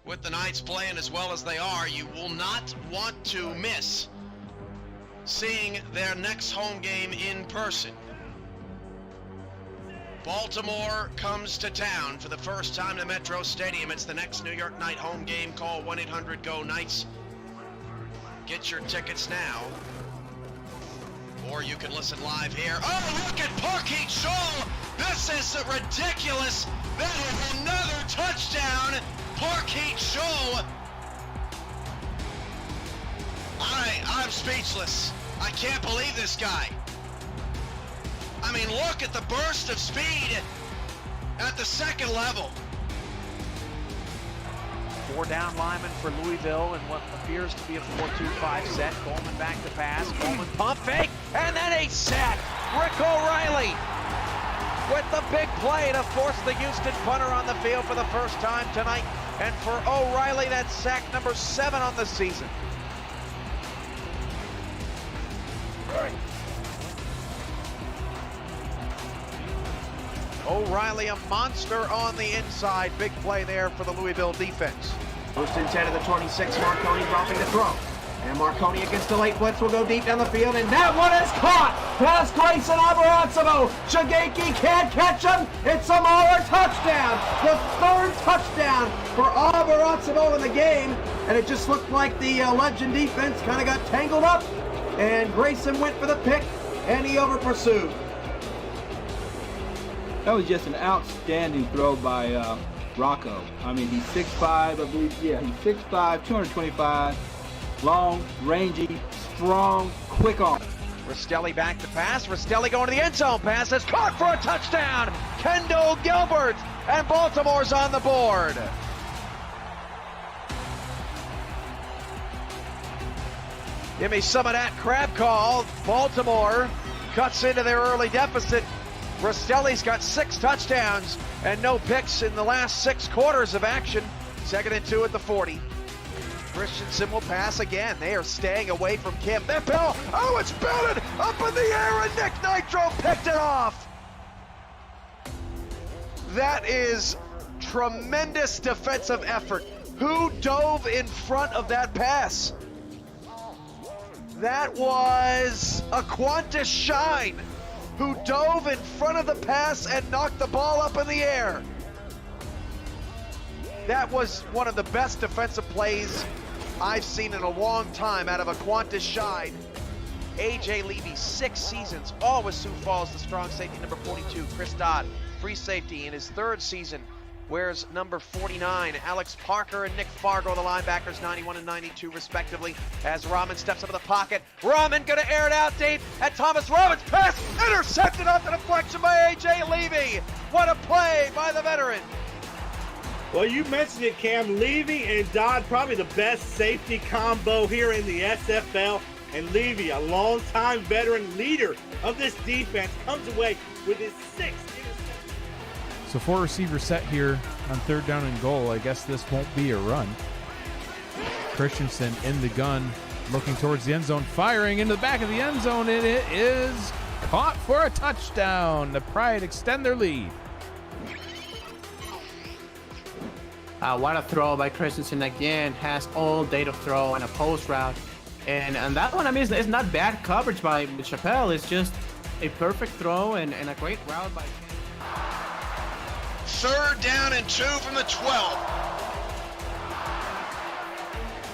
With the Knights playing as well as they are, you will not want to miss seeing their next home game in person. Baltimore comes to town for the first time to Metro Stadium. It's the next New York Knight home game. Call 1-800-GO-KNIGHTS. Get your tickets now. Or you can listen live here. Oh, look at Parkeet Shaw! This is ridiculous! That is another touchdown! Parkeet Shaw! I'm speechless. I can't believe this guy. I mean, look at the burst of speed at the second level. 4 down linemen for Louisville in what appears to be a 4-2-5 set. Coleman back to pass. Coleman pump fake, and then a sack. Rick O'Reilly with the big play to force the Houston punter on the field for the first time tonight. And for O'Reilly, that's sack number 7 on the season. O'Reilly, a monster on the inside. Big play there for the Louisville defense. First and 10 of the 26, Marconi dropping the throw. And Marconi against the late blitz will go deep down the field, and that one is caught! Pass Grayson Abarazzo. Shigeki can't catch him. It's a Maurer touchdown. The 3rd touchdown for Abarazzo in the game. And it just looked like the Legend defense kind of got tangled up. And Grayson went for the pick, and he over pursued. That was just an outstanding throw by Rocco. I mean, he's 6'5", I believe. Yeah, he's 6'5", 225, long, rangy, strong, quick arm. Rastelli back to pass. Rastelli going to the end zone. Pass is caught for a touchdown. Kendall Gilbert, and Baltimore's on the board. Give me some of that crab call. Baltimore cuts into their early deficit. Rastelli's got 6 touchdowns and no picks in the last 6 quarters of action. 2nd and 2 at the 40. Christensen will pass again. They are staying away from Kim. That ball, oh, it's belted up in the air, and Nick Nitro picked it off. That is tremendous defensive effort. Who dove in front of that pass? That was a Qantas Shine, who dove in front of the pass and knocked the ball up in the air. That was one of the best defensive plays I've seen in a long time out of a Qantas Shine. A.J. Levy, 6 seasons, all with Sioux Falls, the strong safety number 42. Chris Dodd, free safety in his 3rd season, wears number 49. Alex Parker and Nick Fargo, the linebackers, 91 and 92 respectively, as Rahman steps up in the pocket. Rahman gonna air it out deep, and Thomas Rahman's pass intercepted off the deflection by A.J. Levy. What a play by the veteran. Well, you mentioned it, Cam. Levy and Dodd, probably the best safety combo here in the SFL. And Levy, a longtime veteran leader of this defense, comes away with his 6th interception. So 4 receivers set here on 3rd down and goal. I guess this won't be a run. Christensen in the gun, looking towards the end zone, firing into the back of the end zone, and it is caught for a touchdown. The Pride extend their lead. What a throw by Christensen again. Has all day to throw on a post route. And that one, I mean, it's not bad coverage by Chappelle. It's just a perfect throw and a great route by... 3rd down and 2 from the 12.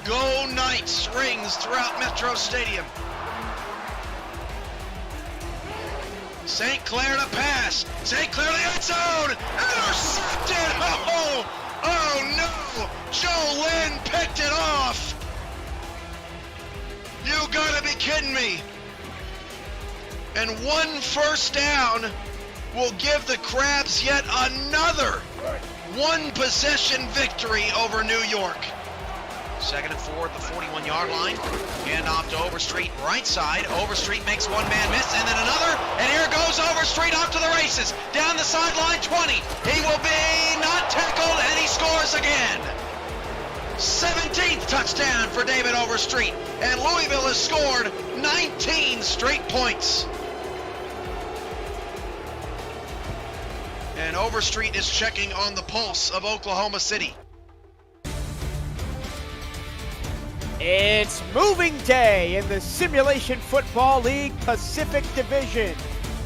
Go Knights rings throughout Metro Stadium. St. Clair to pass. St. Clair to the end zone. Intercepted. Oh no. Joe Lynn picked it off. You gotta be kidding me. And 1 first down will give the Crabs yet another 1 possession victory over New York. 2nd and 4 at the 41-yard line. Hand off to Overstreet, right side. Overstreet makes 1 man miss, and then another. And here goes Overstreet off to the races. Down the sideline, 20. He will be not tackled, and he scores again. 17th touchdown for David Overstreet, and Louisville has scored 19 straight points. And Overstreet is checking on the pulse of Oklahoma City. It's moving day in the Simulation Football League Pacific Division.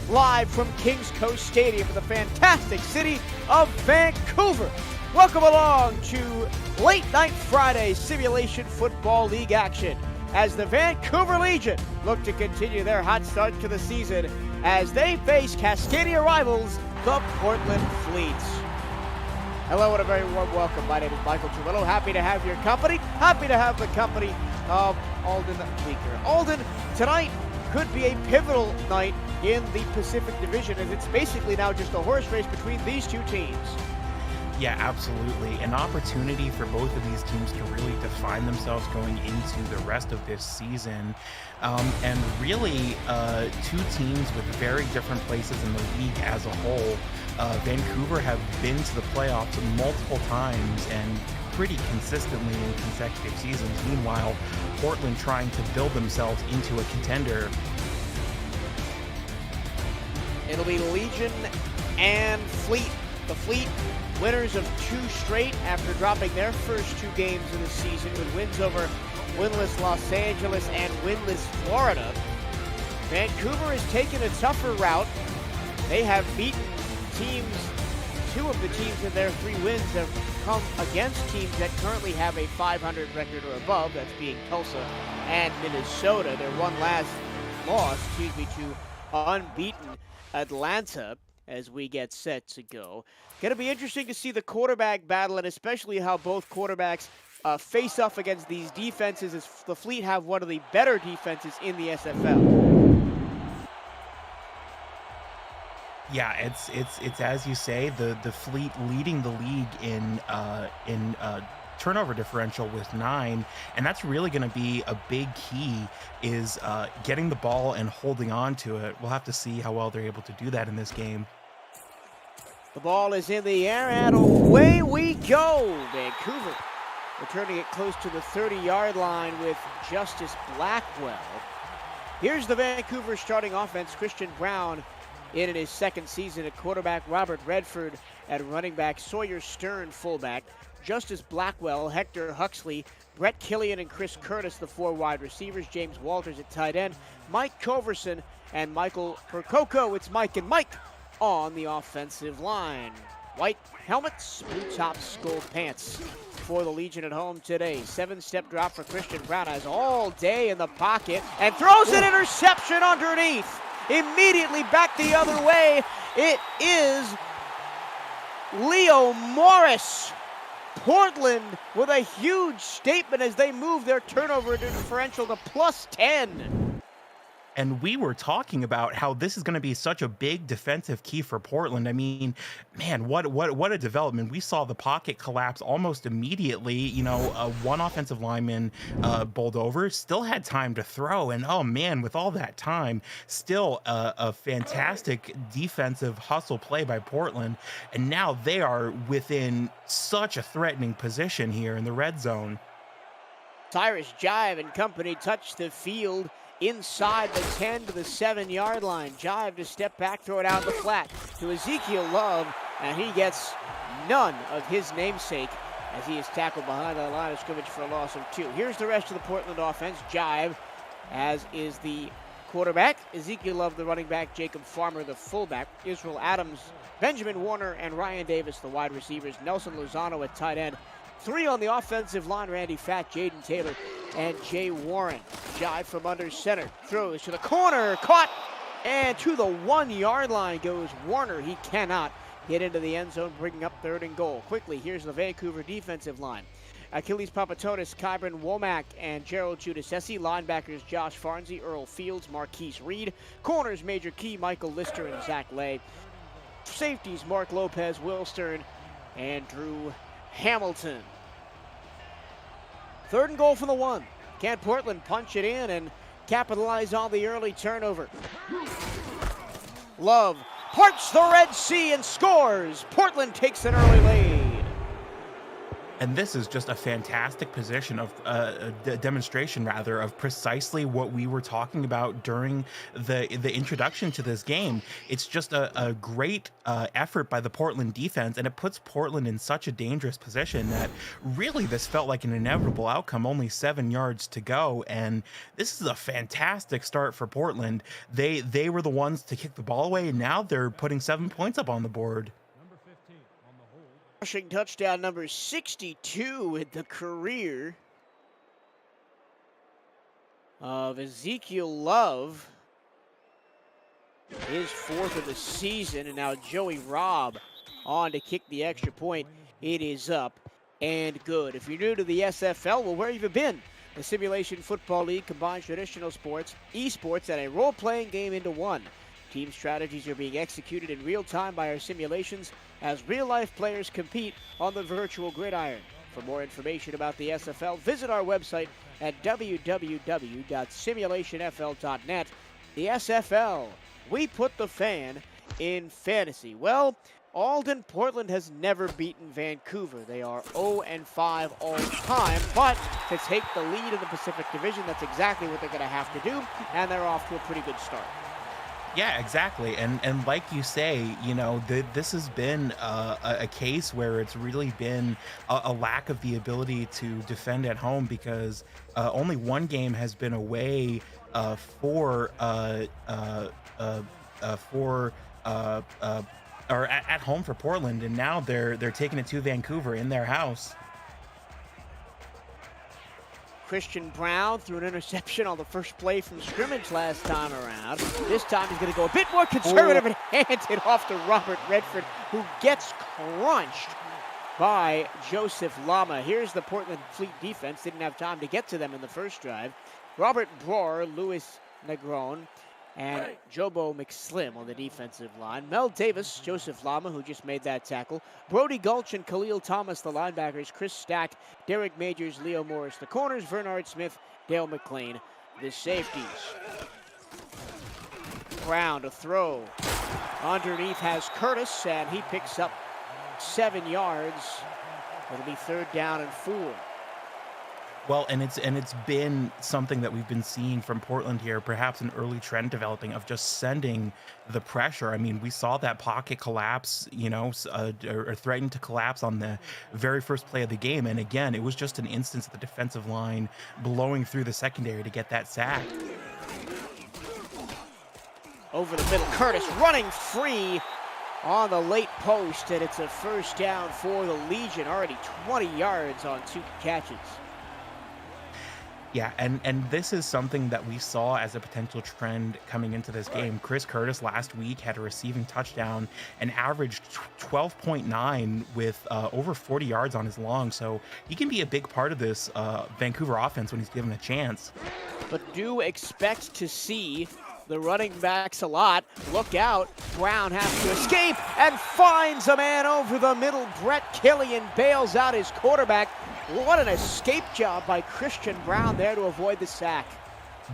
Live from Kings Coast Stadium in the fantastic city of Vancouver. Welcome along to Late Night Friday Simulation Football League action as the Vancouver Legion look to continue their hot start to the season as they face Cascadia rivals, the Portland Fleets. Hello and a very warm welcome. My name is Michael Trullo. Happy to have your company. Happy to have the company of Alden Bleeker. Alden, tonight could be a pivotal night in the Pacific Division as it's basically now just a horse race between these two teams. Yeah, absolutely. An opportunity for both of these teams to really define themselves going into the rest of this season. And really, two teams with very different places in the league as a whole. Vancouver have been to the playoffs multiple times and pretty consistently in consecutive seasons. Meanwhile, Portland trying to build themselves into a contender. It'll be Legion and Fleet. The Fleet winners of 2 straight after dropping their first 2 games of the season with wins over winless Los Angeles and winless Florida. Vancouver has taken a tougher route. They have beaten teams. 2 of the teams in their 3 wins have come against teams that currently have a 500 record or above, that's being Tulsa and Minnesota. Their one last loss, to unbeaten Atlanta as we get set to go. Going to be interesting to see the quarterback battle and especially how both quarterbacks face off against these defenses as the Fleet have one of the better defenses in the SFL. Yeah, it's as you say, the Fleet leading the league in turnover differential with 9, and that's really going to be a big key is getting the ball and holding on to it. We'll have to see how well they're able to do that in this game. The ball is in the air and away we go. Vancouver returning it close to the 30-yard line with Justice Blackwell. Here's the Vancouver starting offense. Christian Brown in his second season at quarterback, Robert Redford at running back, Sawyer Stern fullback, Justice Blackwell, Hector Huxley, Brett Killian and Chris Curtis, the 4 wide receivers, James Walters at tight end, Mike Coverson and Michael Percoco. It's Mike and Mike on the offensive line. White helmets, blue tops, gold pants for the Legion at home today. 7-step drop for Christian Brown, has all day in the pocket and throws an interception underneath. Immediately back the other way. It is Leo Morris. Portland with a huge statement as they move their turnover differential to +10. And we were talking about how this is going to be such a big defensive key for Portland. I mean, man, what a development. We saw the pocket collapse almost immediately. You know, one offensive lineman bowled over, still had time to throw. And, oh, man, with all that time, still a fantastic defensive hustle play by Portland. And now they are within such a threatening position here in the red zone. Cyrus Jive and company touch the field inside the 10 to the 7-yard line. Jive to step back, throw it out in the flat to Ezekiel Love, and he gets none of his namesake as he is tackled behind the line of scrimmage for a loss of 2. Here's the rest of the Portland offense. Jive, as is the quarterback, Ezekiel Love, the running back, Jacob Farmer, the fullback, Israel Adams, Benjamin Warner, and Ryan Davis, the wide receivers, Nelson Lozano at tight end. 3 on the offensive line, Randy Fatt, Jaden Taylor, and Jay Warren. Jive from under center, throws to the corner, caught, and to the 1-yard line goes Warner. He cannot get into the end zone, bringing up 3rd and goal. Quickly, here's the Vancouver defensive line. Achilles Papatonis, Kyron Womack, and Gerald Giudice. Linebackers Josh Farnsey, Earl Fields, Marquise Reed. Corners Major Key, Michael Lister, and Zach Lay. Safeties Mark Lopez, Will Stern, and Drew Hamilton. 3rd and goal from the 1. Can Portland punch it in and capitalize on the early turnover? Love parts the Red Sea and scores. Portland takes an early lead. And this is just a fantastic position of demonstration, rather, of precisely what we were talking about during the introduction to this game. It's just a great effort by the Portland defense, and it puts Portland in such a dangerous position that really this felt like an inevitable outcome. Only 7 yards to go, and this is a fantastic start for Portland. They were the ones to kick the ball away, and now they're putting 7 points up on the board. Rushing touchdown number 62 in the career of Ezekiel Love. His 4th of the season, and now Joey Robb on to kick the extra point. It is up and good. If you're new to the SFL, well, where have you been? The Simulation Football League combines traditional sports, esports, and a role-playing game into one. Team strategies are being executed in real time by our simulations as real-life players compete on the virtual gridiron. For more information about the SFL, visit our website at www.simulationfl.net. The SFL, we put the fan in fantasy. Well, Alden Portland has never beaten Vancouver. They are 0-5 all time, but to take the lead in the Pacific Division, that's exactly what they're going to have to do, and they're off to a pretty good start. Yeah, exactly. And like you say, you know, this has been a case where it's really been a lack of the ability to defend at home, because only one game has been away or at home for Portland, and now they're taking it to Vancouver in their house. Christian Brown threw an interception on the first play from scrimmage last time around. This time he's going to go a bit more conservative and hand it off to Robert Redford, who gets crunched by Joseph Lama. Here's the Portland Fleet defense. Didn't have time to get to them in the first drive. Robert Broer, Louis Negron, and Jobo McSlim on the defensive line. Mel Davis, Joseph Lama, who just made that tackle. Brody Gulch and Khalil Thomas, the linebackers. Chris Stack, Derek Majors, Leo Morris. The corners, Vernard Smith, Dale McLean. The safeties. Brown to throw. Underneath has Curtis, and he picks up 7 yards. It'll be 3rd down and 4. Well, and it's been something that we've been seeing from Portland here, perhaps an early trend developing of just sending the pressure. I mean, we saw that pocket collapse, you know, or threatened to collapse on the very first play of the game. And again, it was just an instance of the defensive line blowing through the secondary to get that sack. Over the middle, Curtis running free on the late post, and it's a 1st down for the Legion, already 20 yards on 2 catches. Yeah, and this is something that we saw as a potential trend coming into this game. Chris Curtis last week had a receiving touchdown and averaged 12.9 with over 40 yards on his long. So he can be a big part of this Vancouver offense when he's given a chance. But do expect to see the running backs a lot. Look out. Brown has to escape and finds a man over the middle. Brett Killian bails out his quarterback. What an escape job by Christian Brown there to avoid the sack.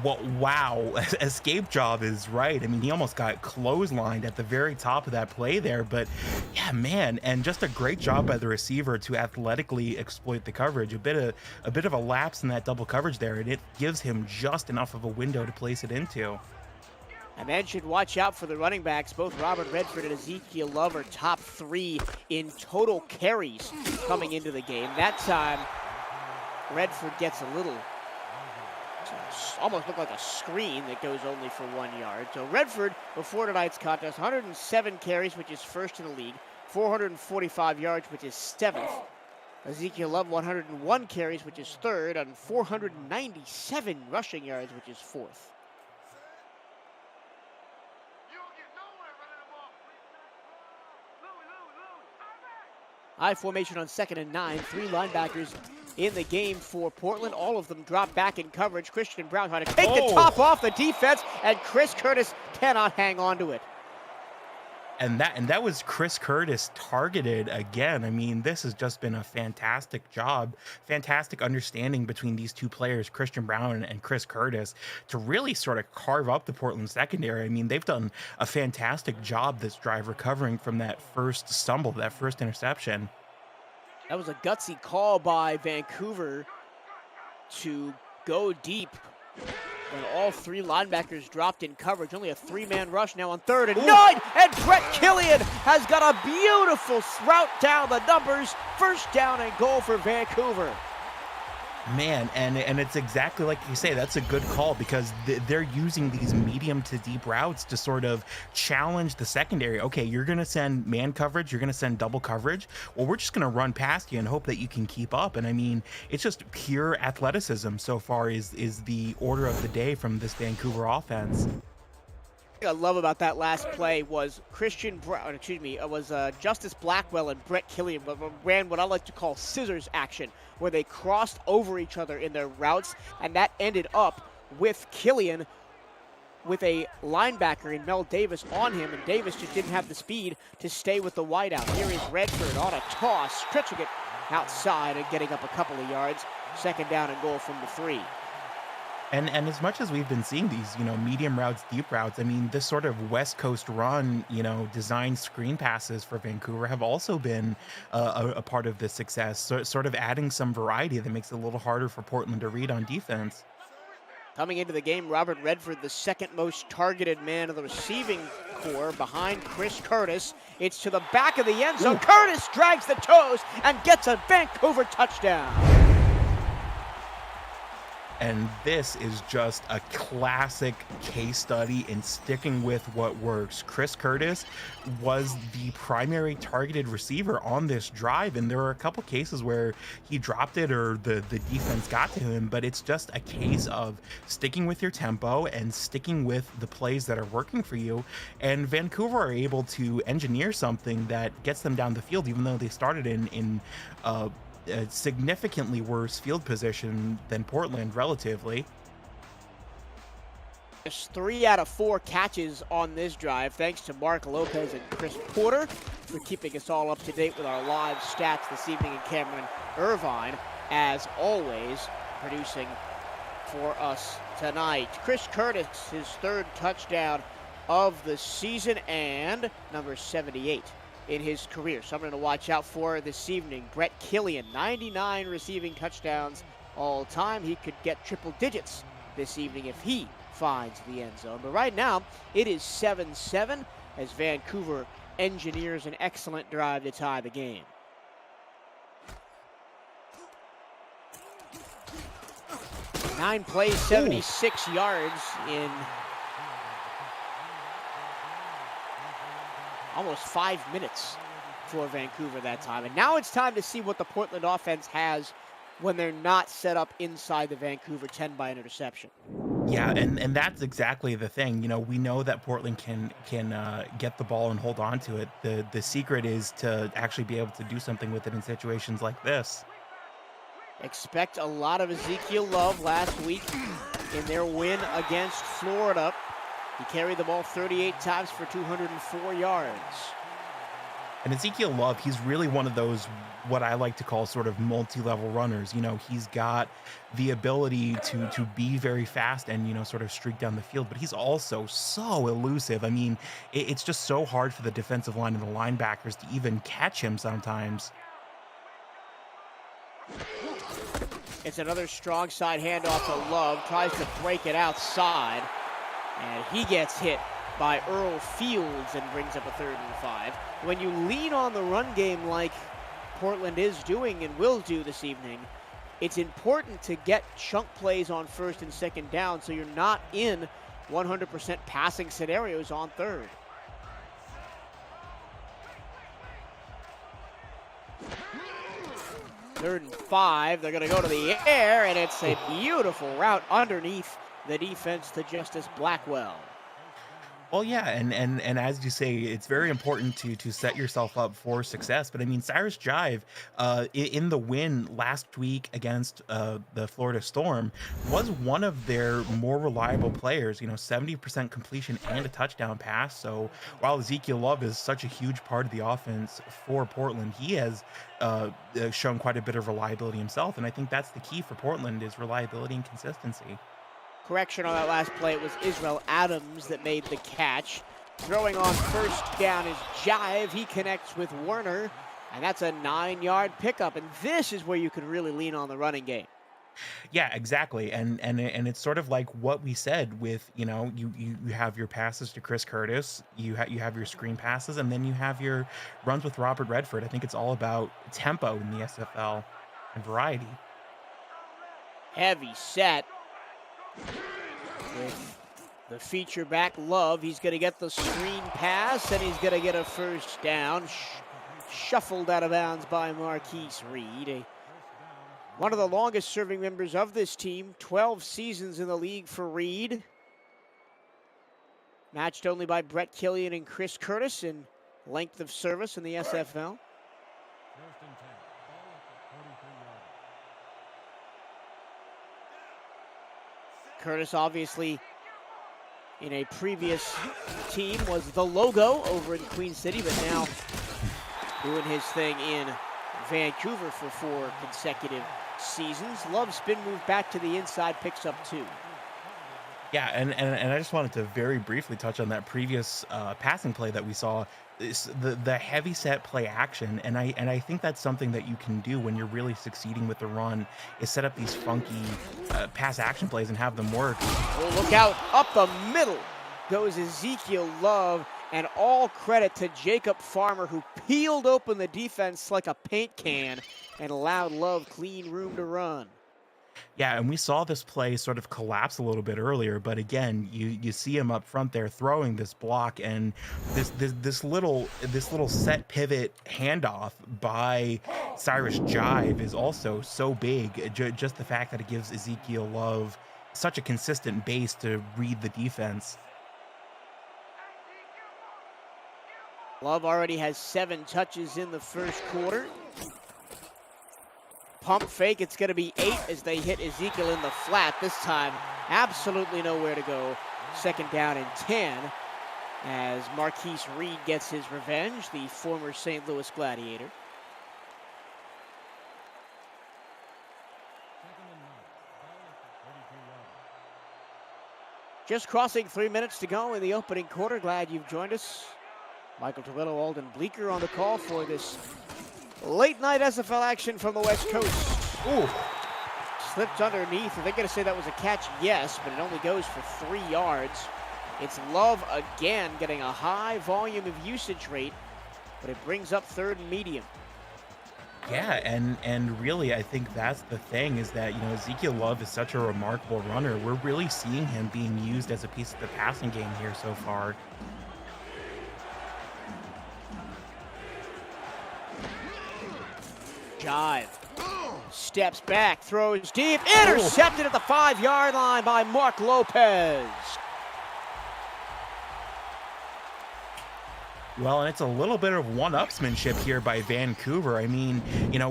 Well, wow, escape job is right. I mean, he almost got clotheslined at the very top of that play there, but yeah, man, and just a great job by the receiver to athletically exploit the coverage. A bit of a lapse in that double coverage there, and it gives him just enough of a window to place it into. I mentioned watch out for the running backs. Both Robert Redford and Ezekiel Love are top 3 in total carries coming into the game. That time, Redford gets a little, almost looked like a screen that goes only for 1 yard. So Redford, before tonight's contest, 107 carries, which is 1st in the league, 445 yards, which is 7th. Ezekiel Love, 101 carries, which is 3rd, and 497 rushing yards, which is 4th. I formation on 2nd and 9. 3 linebackers in the game for Portland. All of them drop back in coverage. Christian Brown trying to take the top off the defense, and Chris Curtis cannot hang on to it. And that was Chris Curtis targeted again. I mean, this has just been a fantastic job, fantastic understanding between these two players, Christian Brown and Chris Curtis, to really sort of carve up the Portland secondary. I mean, they've done a fantastic job this drive recovering from that first stumble, that first interception. That was a gutsy call by Vancouver to go deep when all three linebackers dropped in coverage. Only a three-man rush now on 3rd and 9, and Brett Killian has got a beautiful route down the numbers. First down and goal for Vancouver. Man, and it's exactly like you say, that's a good call, because they're using these medium to deep routes to sort of challenge the secondary. Okay, you're going to send man coverage, you're going to send double coverage. Well, we're just going to run past you and hope that you can keep up. And I mean, it's just pure athleticism so far is the order of the day from this Vancouver offense. What I love about that last play was Justice Blackwell and Brett Killian ran what I like to call scissors action, where they crossed over each other in their routes, and that ended up with Killian with a linebacker in Mel Davis on him, and Davis just didn't have the speed to stay with the wideout. Here is Redford on a toss, stretching it outside and getting up a couple of yards. Second down and goal from the 3. And as much as we've been seeing these, medium routes, deep routes, I mean, this sort of West Coast run, design screen passes for Vancouver have also been a part of this success. So sort of adding some variety that makes it a little harder for Portland to read on defense. Coming into the game, Robert Redford, the second most targeted man of the receiving corps behind Chris Curtis. It's to the back of the end zone. Curtis drags the toes and gets a Vancouver touchdown. And this is just a classic case study in sticking with what works. Chris Curtis was the primary targeted receiver on this drive, and there were a couple cases where he dropped it or the defense got to him, but it's just a case of sticking with your tempo and sticking with the plays that are working for you. And Vancouver are able to engineer something that gets them down the field, even though they started in a significantly worse field position than Portland relatively. There's 3 out of 4 catches on this drive, thanks to Mark Lopez and Chris Porter for keeping us all up to date with our live stats this evening, and Cameron Irvine, as always, producing for us tonight. Chris Curtis, his 3rd touchdown of the season and number 78 in his career. Someone to watch out for this evening. Brett Killian, 99 receiving touchdowns all time. He could get triple digits this evening if he finds the end zone. But right now, it is 7-7 as Vancouver engineers an excellent drive to tie the game. Nine plays, 76 yards in almost 5 minutes for Vancouver that time. And now it's time to see what the Portland offense has when they're not set up inside the Vancouver 10 by an interception. Yeah, and that's exactly the thing. We know that Portland can get the ball and hold on to it. The secret is to actually be able to do something with it in situations like this. Expect a lot of Ezekiel Love last week in their win against Florida. He carried the ball 38 times for 204 yards. And Ezekiel Love, he's really one of those, what I like to call sort of multi-level runners. He's got the ability to be very fast and, sort of streak down the field, but he's also so elusive. I mean, it's just so hard for the defensive line and the linebackers to even catch him sometimes. It's another strong side handoff to Love. Tries to break it outside. And he gets hit by Earl Fields and brings up a 3rd and 5. When you lean on the run game like Portland is doing and will do this evening, it's important to get chunk plays on 1st and 2nd down so you're not in 100% passing scenarios on 3rd. Third and 5, they're going to go to the air, and it's a beautiful route underneath the defense to Justice Blackwell. Well, yeah, and as you say, it's very important to set yourself up for success. But I mean, Cyrus Jive, in the win last week against the Florida Storm, was one of their more reliable players. 70% completion and a touchdown pass. So while Ezekiel Love is such a huge part of the offense for Portland, he has shown quite a bit of reliability himself. And I think that's the key for Portland is reliability and consistency. Correction on that last play, it was Israel Adams that made the catch. Throwing on 1st down is Jive. He connects with Werner And that's a 9-yard pickup. And this is where you could really lean on the running game. Yeah, exactly. And it's sort of like what we said with, you have your passes to Chris Curtis, you have your screen passes, and then you have your runs with Robert Redford. I think it's all about tempo in the SFL and variety. Heavy set with the feature back Love. He's going to get the screen pass, and he's going to get a first down. Shuffled out of bounds by Marquise Reed. One of the longest serving members of this team, 12 seasons in the league for Reed. Matched only by Brett Killian and Chris Curtis in length of service in the SFL. Curtis obviously in a previous team was the logo over in Queen City, but now doing his thing in Vancouver for 4 consecutive seasons. Love's spin move back to the inside, picks up 2. Yeah, and I just wanted to very briefly touch on that previous passing play that we saw. The heavy set play action, and I think that's something that you can do when you're really succeeding with the run, is set up these funky pass action plays and have them work. Oh, look out, up the middle goes Ezekiel Love, and all credit to Jacob Farmer, who peeled open the defense like a paint can and allowed Love clean room to run. Yeah, and we saw this play sort of collapse a little bit earlier, but again, you see him up front there throwing this block, and this little set pivot handoff by Cyrus Jive is also so big. Just the fact that it gives Ezekiel Love such a consistent base to read the defense. Love already has 7 touches in the first quarter. Pump fake, it's going to be 8 as they hit Ezekiel in the flat. This time, absolutely nowhere to go. 2nd down and 10 as Marquise Reed gets his revenge, the former St. Louis Gladiator. Just crossing 3 minutes to go in the opening quarter. Glad you've joined us. Michael Toledo, Alden Bleeker on the call for this late night SFL action from the West Coast. Ooh. Slipped underneath. Are they going to say that was a catch? Yes, but it only goes for 3 yards. It's Love again getting a high volume of usage rate, but it brings up 3rd and medium. Yeah, and really, I think that's the thing, is that, Ezekiel Love is such a remarkable runner. We're really seeing him being used as a piece of the passing game here so far. Jive steps back, throws deep, intercepted at the 5-yard line by Mark Lopez. Well, and it's a little bit of one-upsmanship here by Vancouver. I mean,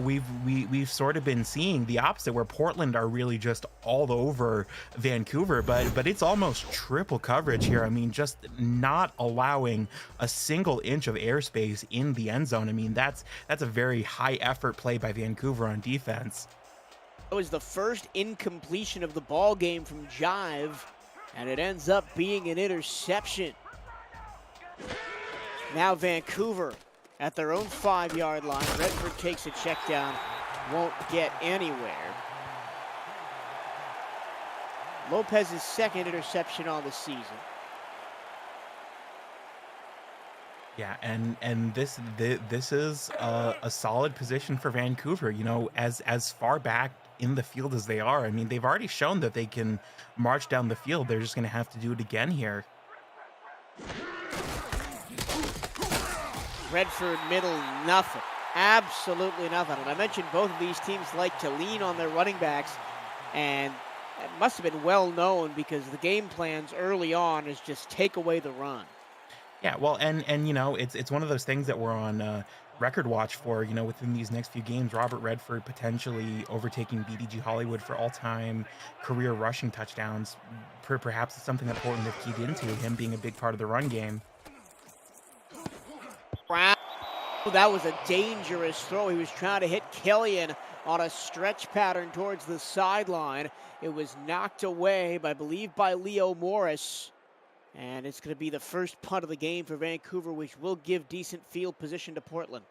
we've sort of been seeing the opposite, where Portland are really just all over Vancouver, but it's almost triple coverage here. I mean, just not allowing a single inch of airspace in the end zone. I mean, that's a very high effort play by Vancouver on defense. It was the first incompletion of the ball game from Jive, and it ends up being an interception. Now Vancouver at their own 5-yard line. Redford takes a check down, won't get anywhere. Lopez's 2nd interception on the season. Yeah, and this is a solid position for Vancouver. As far back in the field as they are. I mean, they've already shown that they can march down the field. They're just going to have to do it again here. Redford middle, nothing. Absolutely nothing. And I mentioned both of these teams like to lean on their running backs, and it must have been well known because the game plans early on is just take away the run. Yeah, well, and it's one of those things that we're on record watch for, within these next few games. Robert Redford potentially overtaking BDG Hollywood for all-time career rushing touchdowns. Perhaps it's something that Portland have keyed into, him being a big part of the run game. That was a dangerous throw. He was trying to hit Killian on a stretch pattern towards the sideline. It was knocked away, I believe, by Leo Morris. And it's going to be the first punt of the game for Vancouver, which will give decent field position to Portland.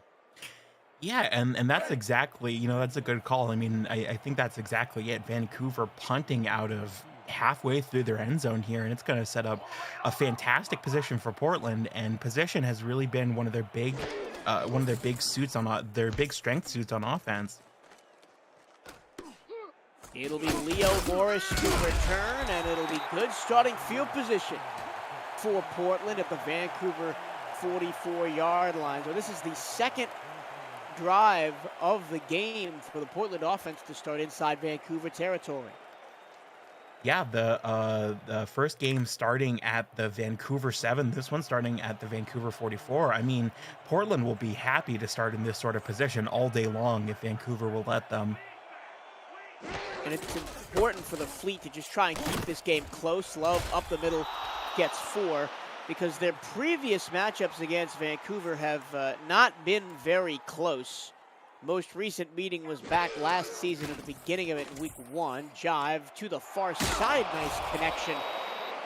Yeah, and that's exactly, that's a good call. I mean, I think that's exactly it. Vancouver punting out of halfway through their end zone here, and it's going to set up a fantastic position for Portland. And position has really been one of their big suits on their big strength suits on offense. It'll be Leo Morris to return, and it'll be good starting field position for Portland at the Vancouver 44-yard line. So this is the second drive of the game for the Portland offense to start inside Vancouver territory. Yeah, the first game starting at the Vancouver 7, this one starting at the Vancouver 44. I mean, Portland will be happy to start in this sort of position all day long if Vancouver will let them. And it's important for the Fleet to just try and keep this game close. Love up the middle gets 4, because their previous matchups against Vancouver have not been very close. Most recent meeting was back last season at the beginning of it in week 1. Jive to the far side, nice connection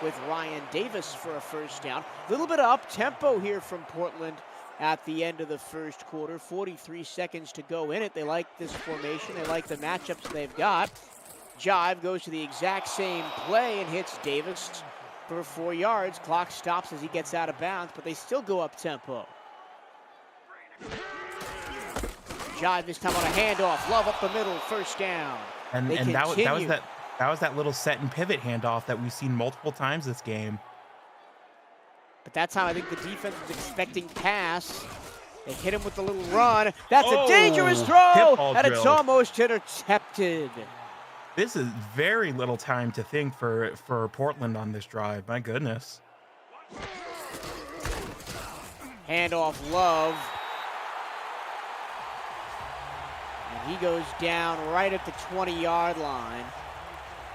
with Ryan Davis for a first down. A little bit of up-tempo here from Portland at the end of the first quarter. 43 seconds to go in it. They like this formation. They like the matchups they've got. Jive goes to the exact same play and hits Davis for 4 yards. Clock stops as he gets out of bounds, but they still go up-tempo. Jive this time on a handoff. Love up the middle, first down. And that was that little set and pivot handoff that we've seen multiple times this game. But that time I think the defense was expecting pass. They hit him with the little run. That's a dangerous throw, and it's almost intercepted. This is very little time to think for Portland on this drive. My goodness. Handoff, Love. And he goes down right at the 20-yard line.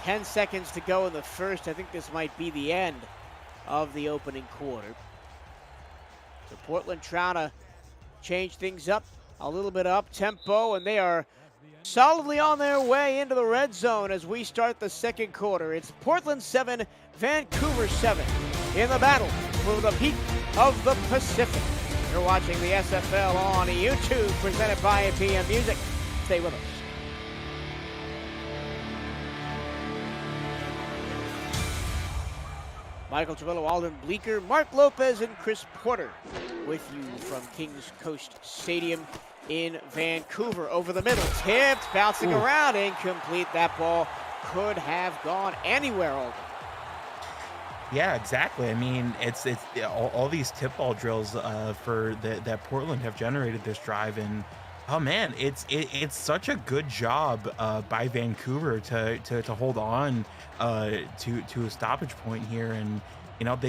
10 seconds to go in the first. I think this might be the end of the opening quarter. So Portland trying to change things up a little bit up tempo, and they are solidly on their way into the red zone as we start the second quarter. It's Portland 7, Vancouver 7 in the battle for the peak of the Pacific. You're watching the SFL on YouTube, presented by PM Music. Stay with us. Michael Travillo, Alden Bleeker, Mark Lopez, and Chris Porter with you from Kings Coast Stadium in Vancouver. Over the middle, tipped, bouncing around, incomplete. That ball could have gone anywhere, Alden. Yeah, exactly. I mean, it's all these tip ball drills that Portland have generated this drive, and oh man, it's such a good job by Vancouver to hold on to a stoppage point here, and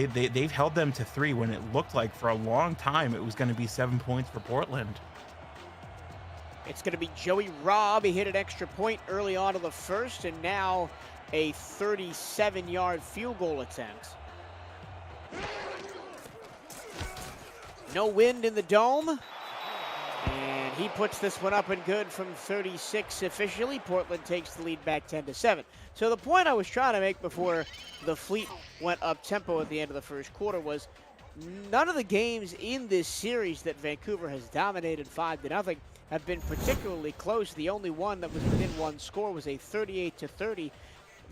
they've held them to 3 when it looked like for a long time it was going to be 7 points for Portland. It's going to be Joey Robb. He hit an extra point early on in the first, and now a 37-yard field goal attempt. No wind in the dome. And he puts this one up and good from 36 officially. Portland takes the lead back 10-7. So the point I was trying to make before the Fleet went up tempo at the end of the first quarter was none of the games in this series that Vancouver has dominated 5-0 have been particularly close. The only one that was within one score was a 38-30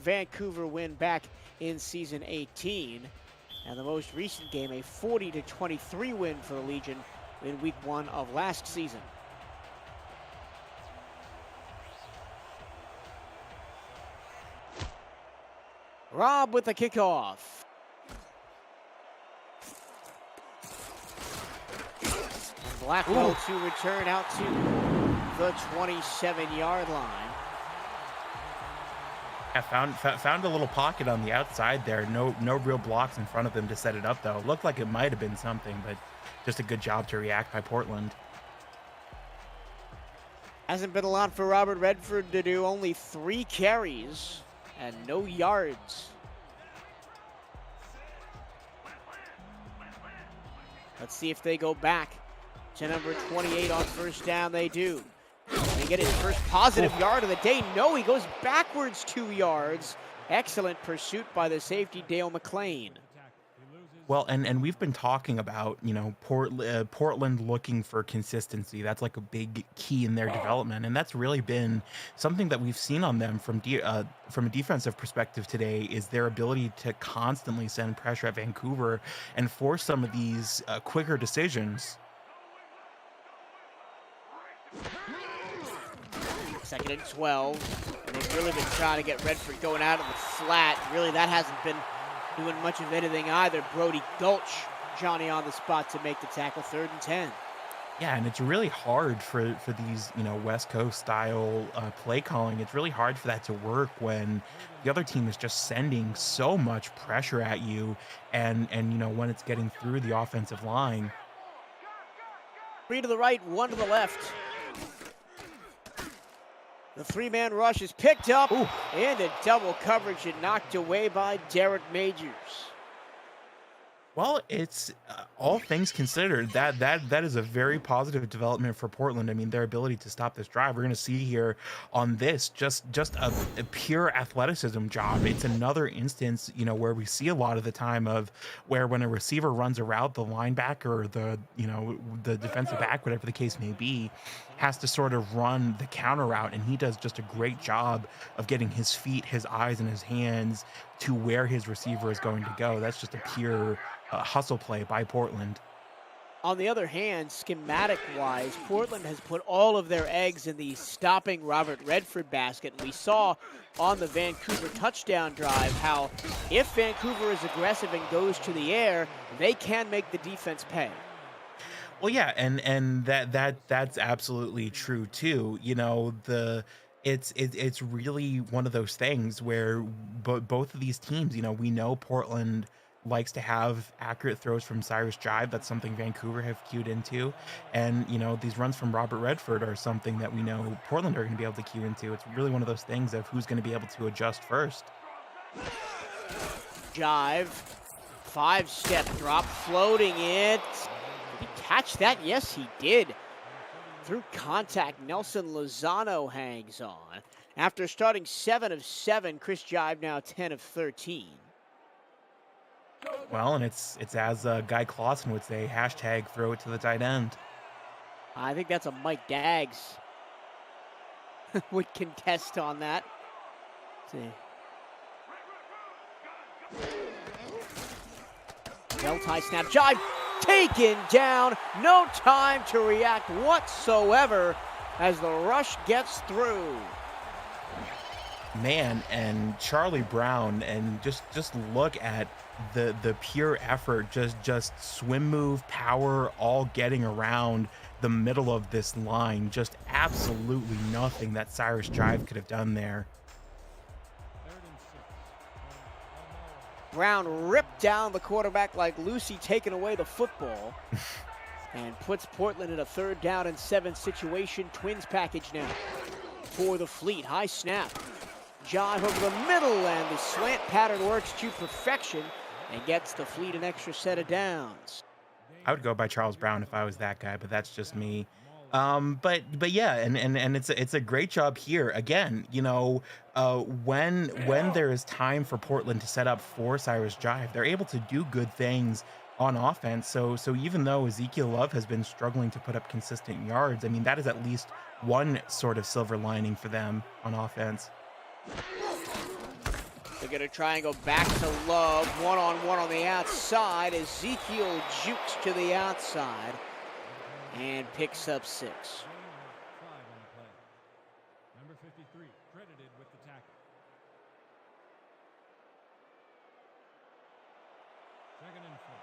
Vancouver win back in season 18. And the most recent game, a 40-23 win for the Legion in week 1 of last season. Robb with the kickoff. And Blackwell to return out to the 27-yard line. I found a little pocket on the outside there. No real blocks in front of them to set it up, though. Looked like it might have been something, but just a good job to react by Portland. Hasn't been a lot for Robert Redford to do. Only 3 carries and no yards. Let's see if they go back to number 28 on first down. They do. They get his first positive yard of the day. No, he goes backwards 2 yards. Excellent pursuit by the safety, Dale McLean. Well, and we've been talking about, Portland looking for consistency. That's like a big key in their development, and that's really been something that we've seen on them from a defensive perspective today. Is their ability to constantly send pressure at Vancouver and force some of these quicker decisions. Second and 12. And they've really been trying to get Redford going out of the flat. Really, that hasn't been doing much of anything either. Brody Gulch, Johnny on the spot to make the tackle. 3rd and 10. Yeah, and it's really hard for these, West Coast style play calling. It's really hard for that to work when the other team is just sending so much pressure at you, and when it's getting through the offensive line. 3 to the right, 1 to the left. The 3-man rush is picked up into double coverage and knocked away by Derek Majors. Well, it's all things considered, that is a very positive development for Portland. I mean, their ability to stop this drive. We're going to see here on this just a pure athleticism job. It's another instance, where we see a lot of the time of where when a receiver runs a route, the linebacker or the defensive back, whatever the case may be, has to sort of run the counter route, and he does just a great job of getting his feet, his eyes, and his hands to where his receiver is going to go. That's just a pure hustle play by Portland. On the other hand, schematic-wise, Portland has put all of their eggs in the stopping Robert Redford basket. And we saw on the Vancouver touchdown drive how if Vancouver is aggressive and goes to the air, they can make the defense pay. Well, yeah, and that's absolutely true too. It's really one of those things where both of these teams, we know Portland likes to have accurate throws from Cyrus Jive. That's something Vancouver have cued into. And, these runs from Robert Redford are something that we know Portland are going to be able to cue into. It's really one of those things of who's going to be able to adjust first. Jive, 5-step drop, floating it. Did he catch that? Yes, he did. Through contact, Nelson Lozano hangs on. After starting 7 of 7, Chris Jive now 10 of 13. Well, and it's as Guy Clausen would say, hashtag throw it to the tight end. I think that's a Mike Daggs would contest on that. Let's see. Belt high snap. Jive taken down. No time to react whatsoever as the rush gets through. Man, and Charlie Brown, and just look at the pure effort, just swim move, power, all getting around the middle of this line. Just absolutely nothing that Cyrus Jive could have done there. Brown ripped down the quarterback like Lucy taking away the football and puts Portland in a 3rd down and 7 situation. Twins package now for the Fleet. High snap. Jive over the middle, and the slant pattern works to perfection and gets the Fleet an extra set of downs. I would go by Charles Brown if I was that guy, but that's just me. But yeah, and it's a great job here. Again, when there is time for Portland to set up for Cyrus Jive, they're able to do good things on offense. So even though Ezekiel Love has been struggling to put up consistent yards, I mean, that is at least one sort of silver lining for them on offense. They're going to try and go back to Love. One-on-one on the outside. Ezekiel jukes to the outside and picks up 6. Number 53, credited with the tackle. 2nd and 4.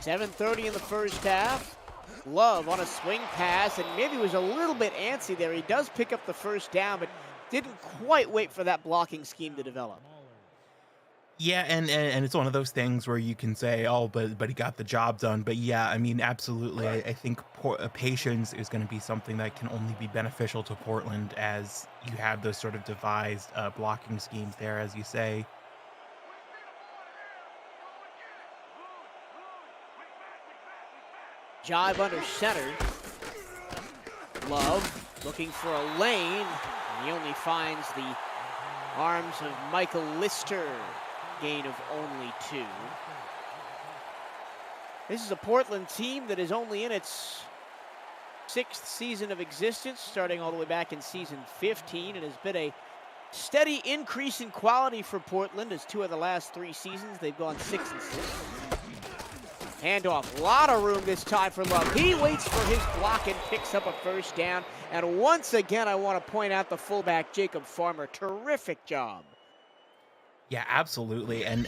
.7:30 in the first half. Love on a swing pass, and maybe was a little bit antsy there. He does pick up the 1st down, but didn't quite wait for that blocking scheme to develop. Yeah, and it's one of those things where you can say, oh, but he got the job done. But yeah, I mean, absolutely. I think patience is going to be something that can only be beneficial to Portland as you have those sort of devised blocking schemes there, as you say. Jive under center. Love looking for a lane. And he only finds the arms of Michael Lister. Gain of only 2. This is a Portland team that is only in its 6th season of existence, starting all the way back in season 15. It has been a steady increase in quality for Portland as 2 of the last 3 seasons they've gone 6 and 6. Handoff, a lot of room this time for Love. He waits for his block and picks up a first down. And once again, I want to point out the fullback, Jacob Farmer. Terrific job. Yeah, absolutely, and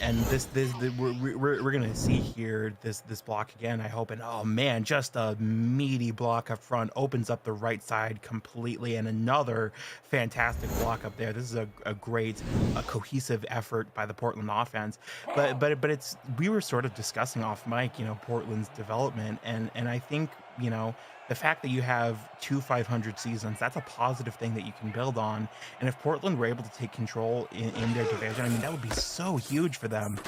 we're gonna see here this block again, I hope, and oh man, just a meaty block up front, opens up the right side completely, and another fantastic block up there. This is a great cohesive effort by the Portland offense, but it's, we were sort of discussing off mic, you know, Portland's development, and I think, you know, the fact that you have 2 500 seasons, that's a positive thing that you can build on. And if Portland were able to take control in their division, I mean, that would be so huge for them.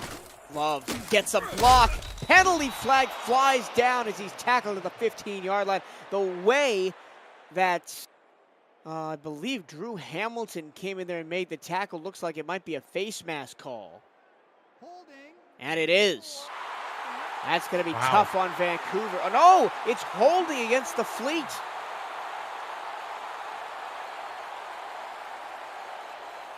Love gets a block. Penalty flag flies down as he's tackled at the 15-yard line. The way that I believe Drew Hamilton came in there and made the tackle looks like it might be a face mask call. And it is. That's going to be tough on Vancouver. Oh, no, it's holding against the Fleet.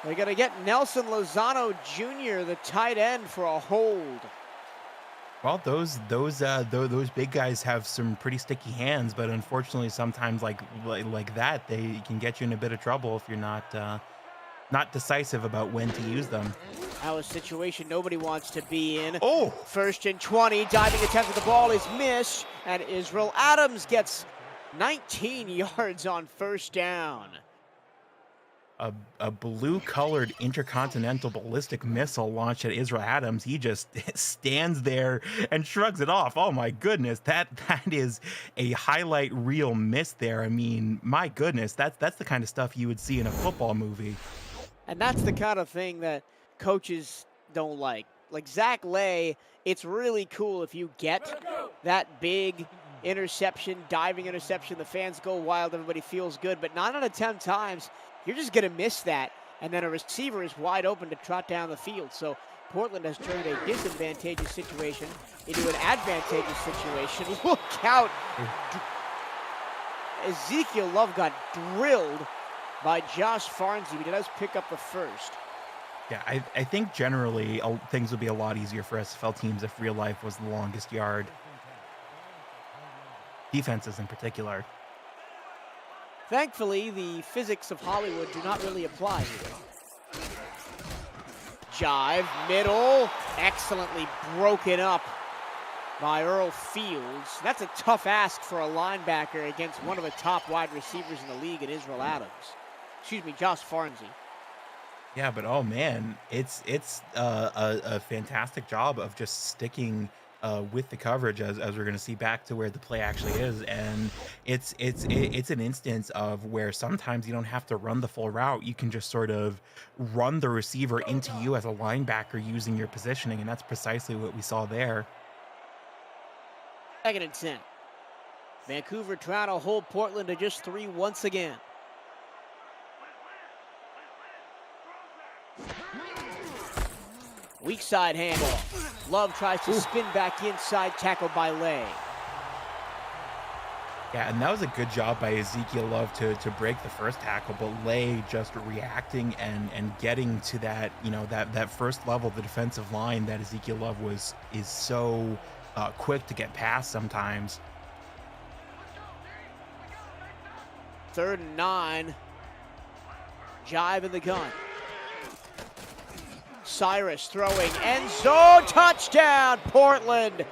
They're going to get Nelson Lozano Jr., the tight end, for a hold. Well, those big guys have some pretty sticky hands, but unfortunately, sometimes like that, they can get you in a bit of trouble if you're not decisive about when to use them. Now a situation nobody wants to be in. Oh! 1st and 20, diving attempt at the ball is missed, and Israel Adams gets 19 yards on 1st down. A blue-colored intercontinental ballistic missile launched at Israel Adams. He just stands there and shrugs it off. Oh my goodness, that is a highlight reel miss there. I mean, my goodness, that's the kind of stuff you would see in a football movie. And that's the kind of thing that coaches don't like. Like Zach Lay, it's really cool if you get that big interception, diving interception. The fans go wild, everybody feels good, but 9 out of 10 times, you're just going to miss that, and then a receiver is wide open to trot down the field. So Portland has turned a disadvantageous situation into an advantageous situation. Look out. Ezekiel Love got drilled by Josh Farnsey, but he does pick up the first. Yeah, I think generally things would be a lot easier for SFL teams if real life was the longest yard. Defenses in particular. Thankfully, the physics of Hollywood do not really apply here. Jive, middle, excellently broken up by Earl Fields. That's a tough ask for a linebacker against one of the top wide receivers in the league in Israel Adams. Excuse me, Josh Farnsey. Yeah, but oh man, it's a fantastic job of just sticking with the coverage as we're going to see back to where the play actually is, and it's an instance of where sometimes you don't have to run the full route. You can just sort of run the receiver into you as a linebacker using your positioning, and that's precisely what we saw there. 2nd and 10. Vancouver trying to hold Portland to just 3 once again. Weak side handoff. Love tries to spin back inside, tackled by Lay. Yeah, and that was a good job by Ezekiel Love to break the first tackle, but Lay just reacting and getting to that, you know, that first level of the defensive line that Ezekiel Love is so quick to get past sometimes. 3rd and 9. Jive in the gun. Cyrus throwing, end zone, touchdown, Portland,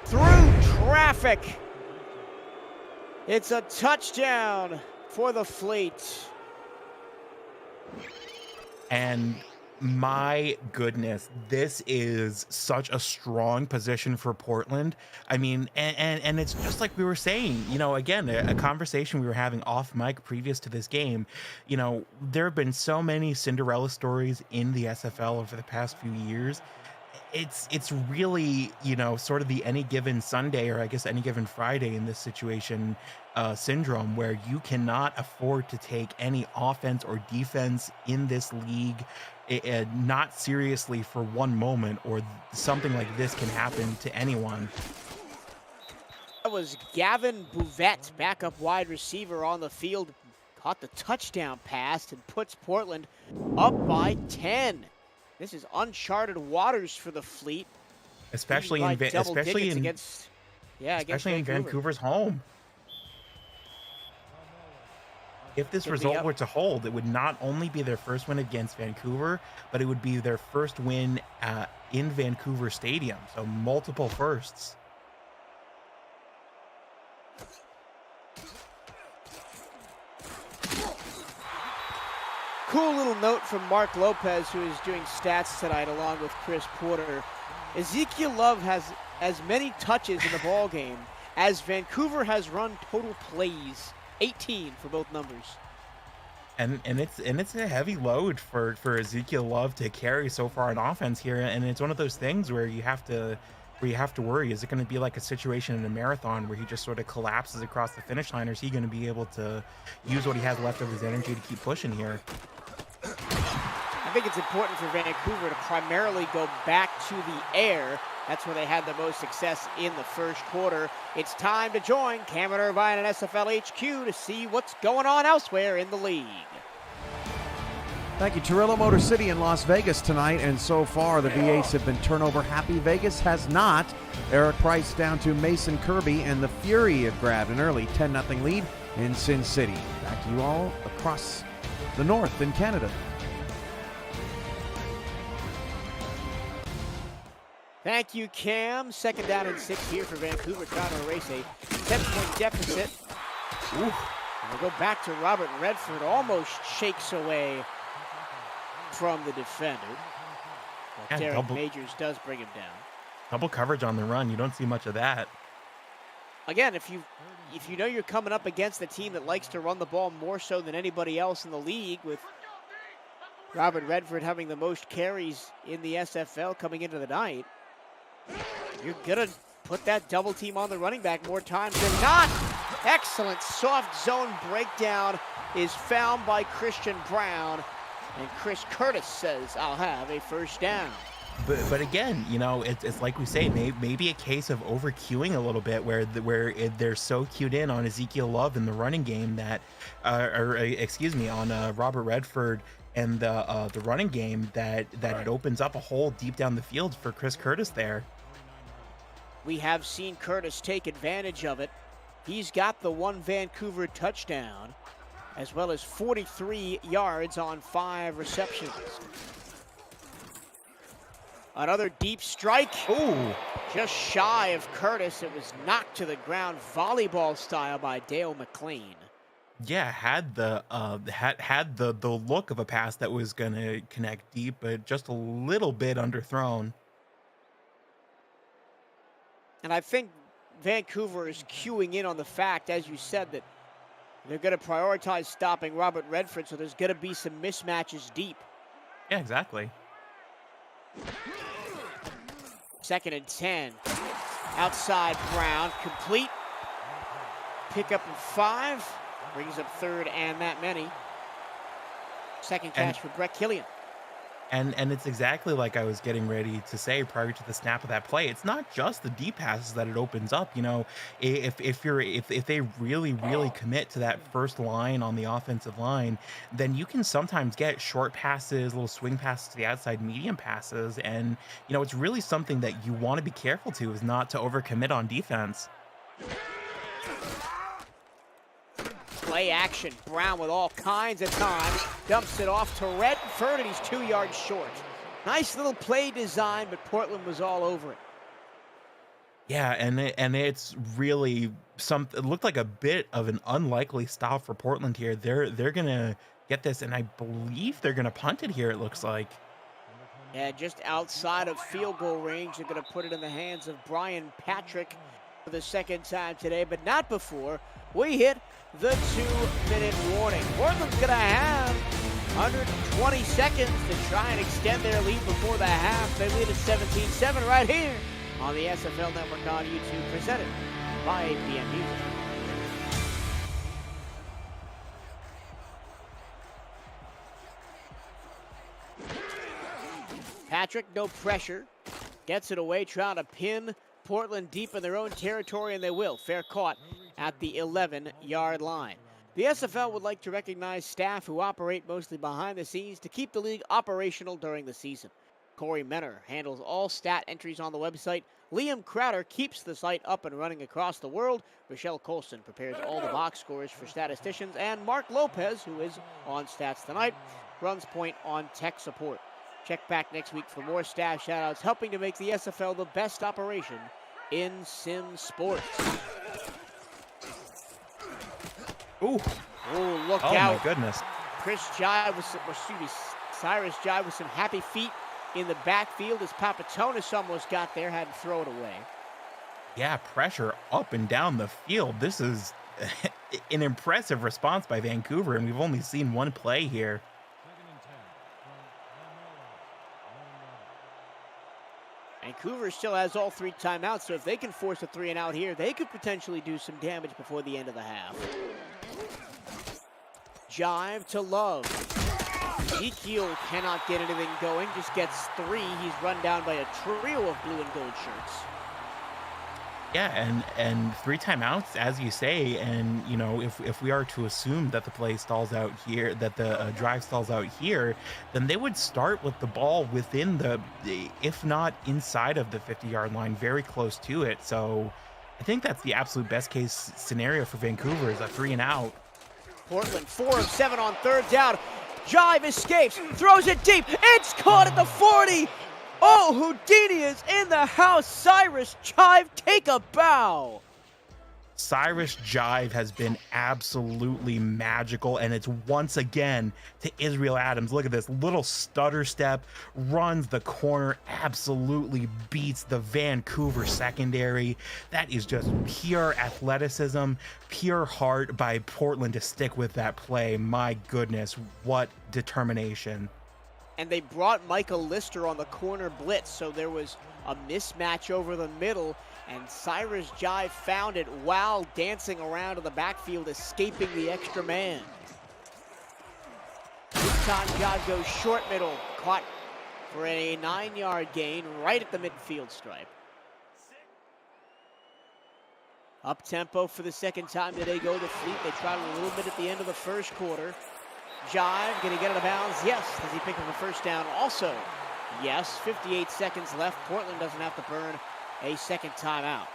through traffic. It's a touchdown for the Fleet. And my goodness, this is such a strong position for Portland. I mean, and it's just like we were saying, you know, again, a conversation we were having off mic previous to this game. You know, there have been so many Cinderella stories in the SFL over the past few years. it's really, sort of the any given Sunday, or I guess any given Friday in this situation, syndrome, where you cannot afford to take any offense or defense in this league not seriously for one moment, or something like this can happen to anyone. That was Gavin Bouvette, backup wide receiver on the field, caught the touchdown pass and puts Portland up by 10. This is uncharted waters for the Fleet. Especially in Vancouver's home. If this result were to hold, it would not only be their first win against Vancouver, but it would be their first win in Vancouver Stadium. So multiple firsts. Cool little note from Mark Lopez, who is doing stats tonight along with Chris Porter. Ezekiel Love has as many touches in the ball game as Vancouver has run total plays, 18 for both numbers. And it's a heavy load for Ezekiel Love to carry so far on offense here, and it's one of those things where you have to worry, is it going to be like a situation in a marathon where he just sort of collapses across the finish line, or is he going to be able to use what he has left of his energy to keep pushing here? I think it's important for Vancouver to primarily go back to the air. That's where they had the most success in the first quarter. It's time to join Cameron Irvine and SFL HQ to see what's going on elsewhere in the league. Thank you. Torillo Motor City in Las Vegas tonight, and so far the V8s have been turnover happy. Vegas has not. Eric Price down to Mason Kirby, and the Fury have grabbed an early 10-0 lead in Sin City. Back to you all across the north in Canada. Thank you, Cam. 2nd down and 6 here for Vancouver, trying to erase a 10-point deficit. And we go back to Robert Redford, almost shakes away from the defender. But Derek Majors does bring him down. Double coverage on the run. You don't see much of that. Again, if you know you're coming up against a team that likes to run the ball more so than anybody else in the league, with Robert Redford having the most carries in the SFL coming into the night, you're going to put that double team on the running back more times than not. Excellent soft zone breakdown is found by Christian Brown, and Chris Curtis says, I'll have a first down. But again, it's like we say, maybe a case of over queuing a little bit, where they're so cued in on Ezekiel Love in the running game that, on Robert Redford and the running game, that it opens up a hole deep down the field for Chris Curtis there. We have seen Curtis take advantage of it. He's got the one Vancouver touchdown, as well as 43 yards on 5 receptions. Another deep strike. Ooh. Just shy of Curtis. It was knocked to the ground volleyball style by Dale McLean. Yeah, had the look of a pass that was going to connect deep, but just a little bit underthrown. And I think Vancouver is queuing in on the fact, as you said, that they're going to prioritize stopping Robert Redford, so there's going to be some mismatches deep. Yeah, exactly. 2nd and 10. Outside Brown, complete. Pick up in 5. Brings up 3rd and that many. Second catch for Brett Killian. And it's exactly like I was getting ready to say prior to the snap of that play. It's not just the deep passes that it opens up. If they really commit to that first line on the offensive line, then you can sometimes get short passes, little swing passes to the outside, medium passes, and it's really something that you want to be careful to, is not to overcommit on defense. Play action. Brown with all kinds of time. Dumps it off to Redford, and he's 2 yards short. Nice little play design, but Portland was all over it. Yeah, and it's really something. It looked like a bit of an unlikely stop for Portland here. They're gonna get this, and I believe they're gonna punt it here. It looks like. Yeah, just outside of field goal range. They're gonna put it in the hands of Brian Patrick for the 2nd time today, but not before we hit the 2-minute warning. Portland's gonna have 120 seconds to try and extend their lead before the half. They lead at 17-7 right here on the SFL Network on YouTube, presented by APM Music. Patrick, no pressure, gets it away, trying to pin Portland deep in their own territory, and they will. Fair caught at the 11-yard line. The SFL would like to recognize staff who operate mostly behind the scenes to keep the league operational during the season. Corey Menner handles all stat entries on the website. Liam Crowder keeps the site up and running across the world. Rochelle Colson prepares all the box scores for statisticians. And Mark Lopez, who is on stats tonight, runs point on tech support. Check back next week for more staff shoutouts helping to make the SFL the best operation in sim sports. Ooh. Oh, look Oh, out. my goodness. Cyrus Jive with some happy feet in the backfield as Papatonis almost got there, had to throw it away. Yeah, pressure up and down the field. This is an impressive response by Vancouver, and we've only seen one play here. Vancouver still has all 3 timeouts, so if they can force a 3-and-out here, they could potentially do some damage before the end of the half. Jive to Love. Ezekiel cannot get anything going, just gets 3. He's run down by a trio of blue and gold shirts. Yeah, and 3 timeouts, as you say, and you know, if we are to assume that the play stalls out here, that the drive stalls out here, then they would start with the ball within the, if not inside of the 50-yard line, very close to it. So I think that's the absolute best case scenario for Vancouver, is a 3-and-out. Portland 4 of 7 on 3rd down. Jive escapes, throws it deep. It's caught at the 40. Oh, Houdini is in the house. Cyrus Jive, take a bow. Cyrus Jive has been absolutely magical, and it's once again to Israel Adams. Look at this little stutter step, runs the corner, absolutely beats the Vancouver secondary. That is just pure athleticism, pure heart by Portland to stick with that play. My goodness, what determination. And they brought Michael Lister on the corner blitz, so there was a mismatch over the middle, and Cyrus Jive found it while dancing around in the backfield, escaping the extra man. This time Jive goes short middle, caught for a 9-yard gain right at the midfield stripe. Up tempo for the second time today go to Fleet. They tried a little bit at the end of the first quarter. Jive, gonna get out of bounds? Yes. Does he pick up a first down? Also, yes. 58 seconds left. Portland doesn't have to burn a second timeout.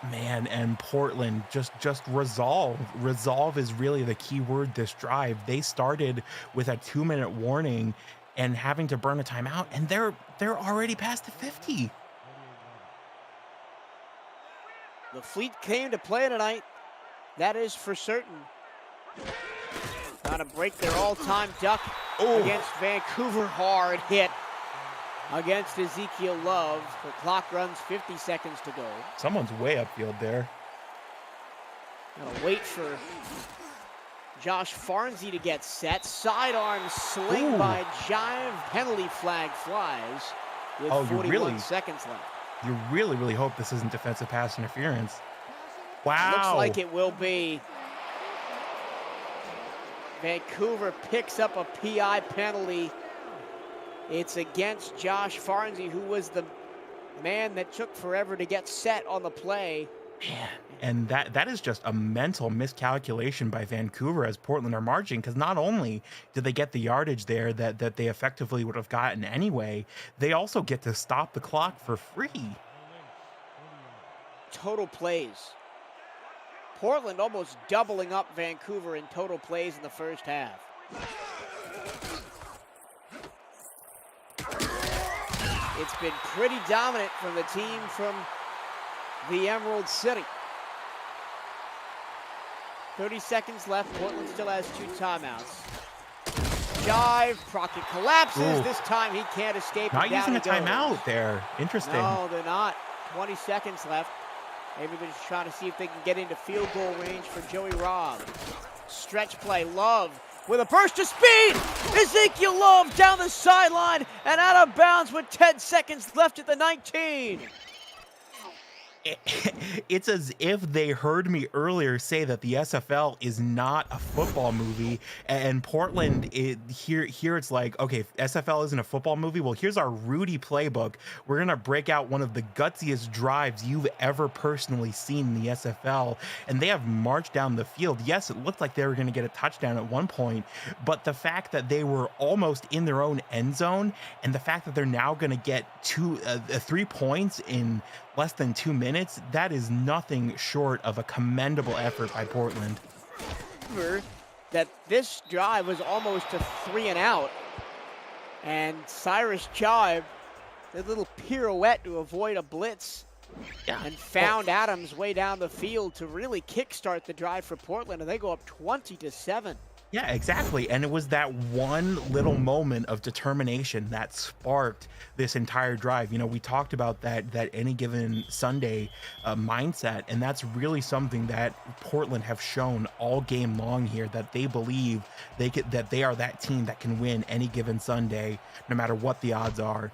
Man, and Portland just resolve. Resolve is really the key word this drive. They started with a 2-minute warning and having to burn a timeout, and they're already past the 50. The Fleet came to play tonight. That is for certain. Trying to break their all-time duck against Vancouver. Hard hit against Ezekiel Love. The clock runs 50 seconds to go. Someone's way upfield there. Gonna wait for Josh Farnsey to get set. Sidearm sling by Jive. Penalty flag flies with 41 seconds left. You really hope this isn't defensive pass interference. Wow. Looks like it will be. Vancouver picks up a PI penalty. It's against Josh Farnsey, who was the man that took forever to get set on the play. Man, and that is just a mental miscalculation by Vancouver as Portland are marching, because not only did they get the yardage there that they effectively would have gotten anyway, they also get to stop the clock for free. Total plays. Portland almost doubling up Vancouver in total plays in the first half. It's been pretty dominant from the team from the Emerald City. 30 seconds left. Portland still has 2 timeouts. Jive, Crockett collapses. Ooh. This time he can't escape. Not using a a timeout there. Interesting. No, they're not. 20 seconds left. Maybe they're just trying to see if they can get into field goal range for Joey Robb. Stretch play, Love with a burst of speed. Ezekiel Love down the sideline and out of bounds with 10 seconds left at the 19. It's as if they heard me earlier say that the SFL is not a football movie, and Portland, here it's like, okay, if SFL isn't a football movie, well, here's our Rudy playbook. We're gonna break out one of the gutsiest drives you've ever personally seen in the SFL, and they have marched down the field. Yes, it looked like they were gonna get a touchdown at one point, but the fact that they were almost in their own end zone, and the fact that they're now gonna get 3 points in less than 2 minutes, that is nothing short of a commendable effort by Portland. That this drive was almost a 3 and out, and Cyrus Jive did a little pirouette to avoid a blitz, and found Adams way down the field to really kickstart the drive for Portland, and they go up 20-7. Yeah, exactly. And it was that one little moment of determination that sparked this entire drive. You know, we talked about that any given Sunday mindset, and that's really something that Portland have shown all game long here, that they believe that they are that team that can win any given Sunday, no matter what the odds are.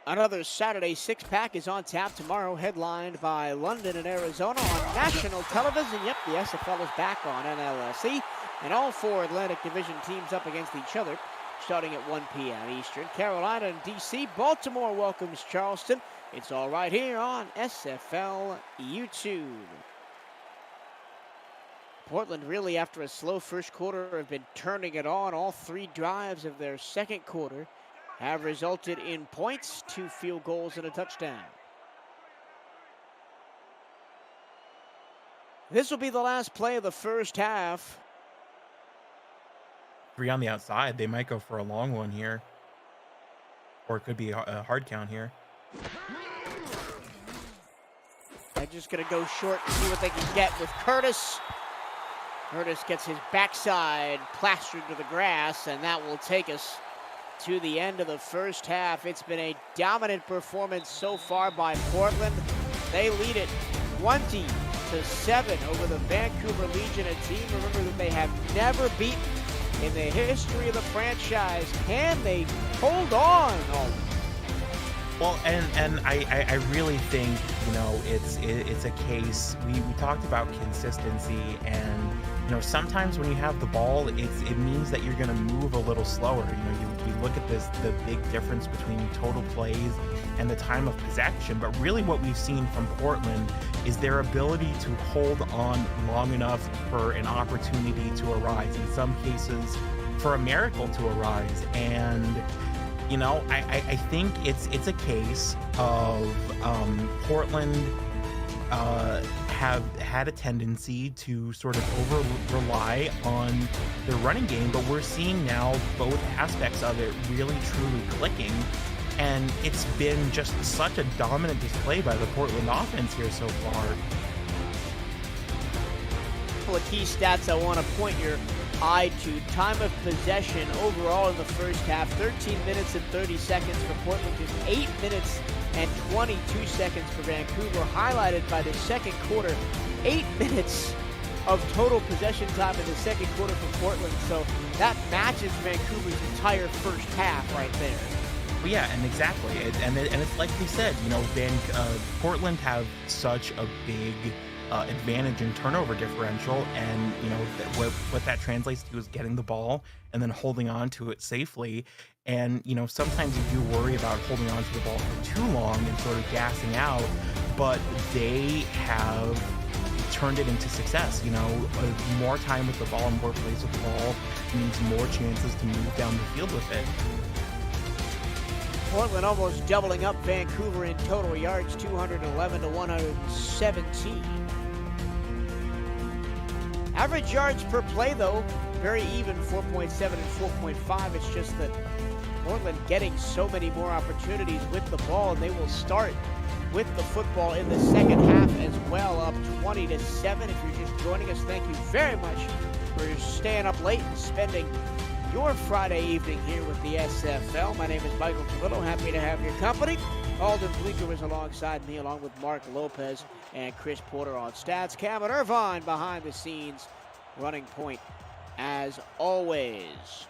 Another Saturday six-pack is on tap tomorrow, headlined by London and Arizona on national television. Yep, the SFL is back on NLSE, and all 4 Atlantic Division teams up against each other, starting at 1 p.m. Eastern. Carolina and D.C. Baltimore welcomes Charleston. It's all right here on SFL YouTube. Portland really, after a slow first quarter, have been turning it on. All 3 drives of their second quarter have resulted in points, 2 field goals, and a touchdown. This will be the last play of the first half. 3 on the outside. They might go for a long one here. Or it could be a hard count here. They're just going to go short and see what they can get with Curtis. Curtis gets his backside plastered to the grass, and that will take us to the end of the first half. It's been a dominant performance so far by Portland. They lead it 20-7 over the Vancouver Legion, a team, remember, that they have never beaten in the history of the franchise. Can they hold on? Well, and I really think, you know, it's a case, we talked about consistency, and you know, sometimes when you have the ball, it means that you're going to move a little slower. You know, you look at the big difference between total plays and the time of possession, but really what we've seen from Portland is their ability to hold on long enough for an opportunity to arise, in some cases for a miracle to arise. And you know, I think it's a case of Portland have had a tendency to sort of over rely on their running game, but we're seeing now both aspects of it really truly clicking, and it's been just such a dominant display by the Portland offense here so far. A couple of key stats I want to point your eye to. Time of possession overall in the first half, 13 minutes and 30 seconds for Portland, just 8 minutes and 22 seconds for Vancouver, highlighted by the second quarter, 8 minutes of total possession time in the second quarter for Portland. So that matches Vancouver's entire first half right there. Well, yeah, and exactly, and it's like we said, you know, Portland have such a big advantage in turnover differential, and you know what that translates to is getting the ball and then holding on to it safely. And you know, sometimes you do worry about holding on to the ball for too long and sort of gassing out, but they have turned it into success. You know, more time with the ball and more plays with the ball means more chances to move down the field with it. Portland almost doubling up Vancouver in total yards, 211 to 117. Average yards per play, though, very even, 4.7 and 4.5. It's just that Portland getting so many more opportunities with the ball, and they will start with the football in the second half as well, up 20-7. If you're just joining us, thank you very much for staying up late and spending your Friday evening here with the SFL. My name is Michael Toledo. Happy to have your company. Alden Bleeker is alongside me, along with Mark Lopez and Chris Porter on stats. Cam and Irvine behind the scenes, running point as always.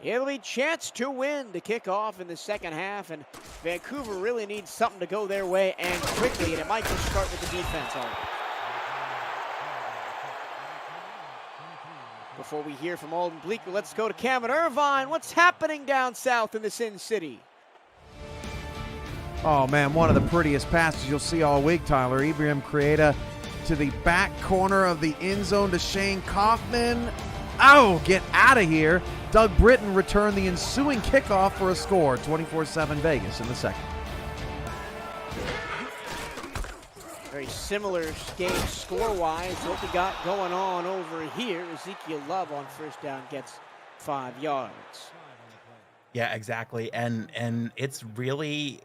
It'll be a chance to win to kick off in the second half, and Vancouver really needs something to go their way and quickly, and it might just start with the defense already. Before we hear from Alden Bleeker, let's go to Cameron Irvine. What's happening down south in the Sin City? Oh man, one of the prettiest passes you'll see all week, Tyler. Ibrahim Creata to the back corner of the end zone to Shane Kaufman. Oh, get out of here. Doug Britton returned the ensuing kickoff for a score, 24-7 Vegas in the second. Very similar game score-wise. What we got going on over here, Ezekiel Love on first down gets 5 yards. Yeah, exactly. And it's really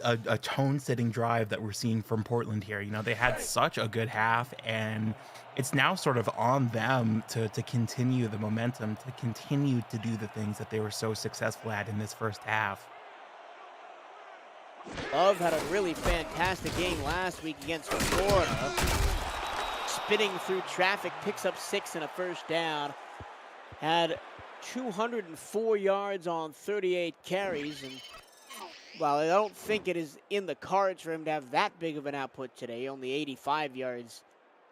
a tone-setting drive that we're seeing from Portland here. You know, they had such a good half, and it's now sort of on them to continue the momentum, to continue to do the things that they were so successful at in this first half. Love had a really fantastic game last week against Florida. Spinning through traffic, picks up 6 and a first down. Had 204 yards on 38 carries, and while I don't think it is in the cards for him to have that big of an output today, only 85 yards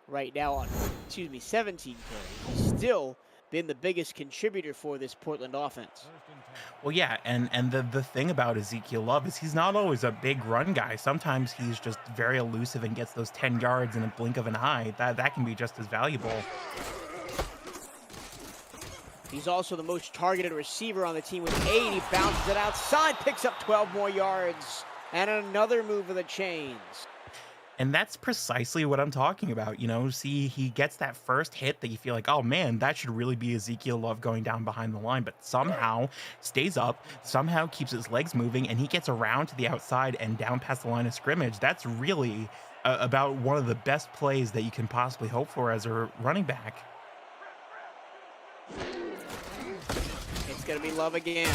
right now on, 17 carries, he's still been the biggest contributor for this Portland offense. Well, yeah, and the thing about Ezekiel Love is he's not always a big run guy. Sometimes he's just very elusive and gets those 10 yards in a blink of an eye. That can be just as valuable. He's also the most targeted receiver on the team with 8. He bounces it outside, picks up 12 more yards, and another move of the chains. And that's precisely what I'm talking about. You know, see, he gets that first hit that you feel like, oh man, that should really be Ezekiel Love going down behind the line, but somehow stays up, somehow keeps his legs moving, and he gets around to the outside and down past the line of scrimmage. That's really about one of the best plays that you can possibly hope for as a running back. It's going to be Love again.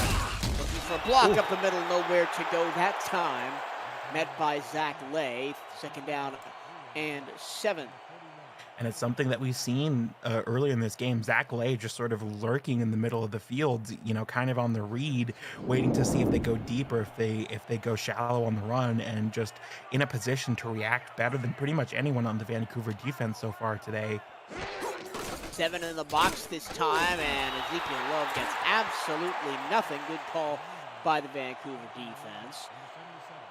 Looking for a block up the middle, nowhere to go that time. Met by Zach Lay, second down and 7. And it's something that we've seen earlier in this game. Zach Lay just sort of lurking in the middle of the field, you know, kind of on the read, waiting to see if they go deep or if they go shallow on the run, and just in a position to react better than pretty much anyone on the Vancouver defense so far today. 7 in the box this time, and Ezekiel Love gets absolutely nothing. Good call by the Vancouver defense.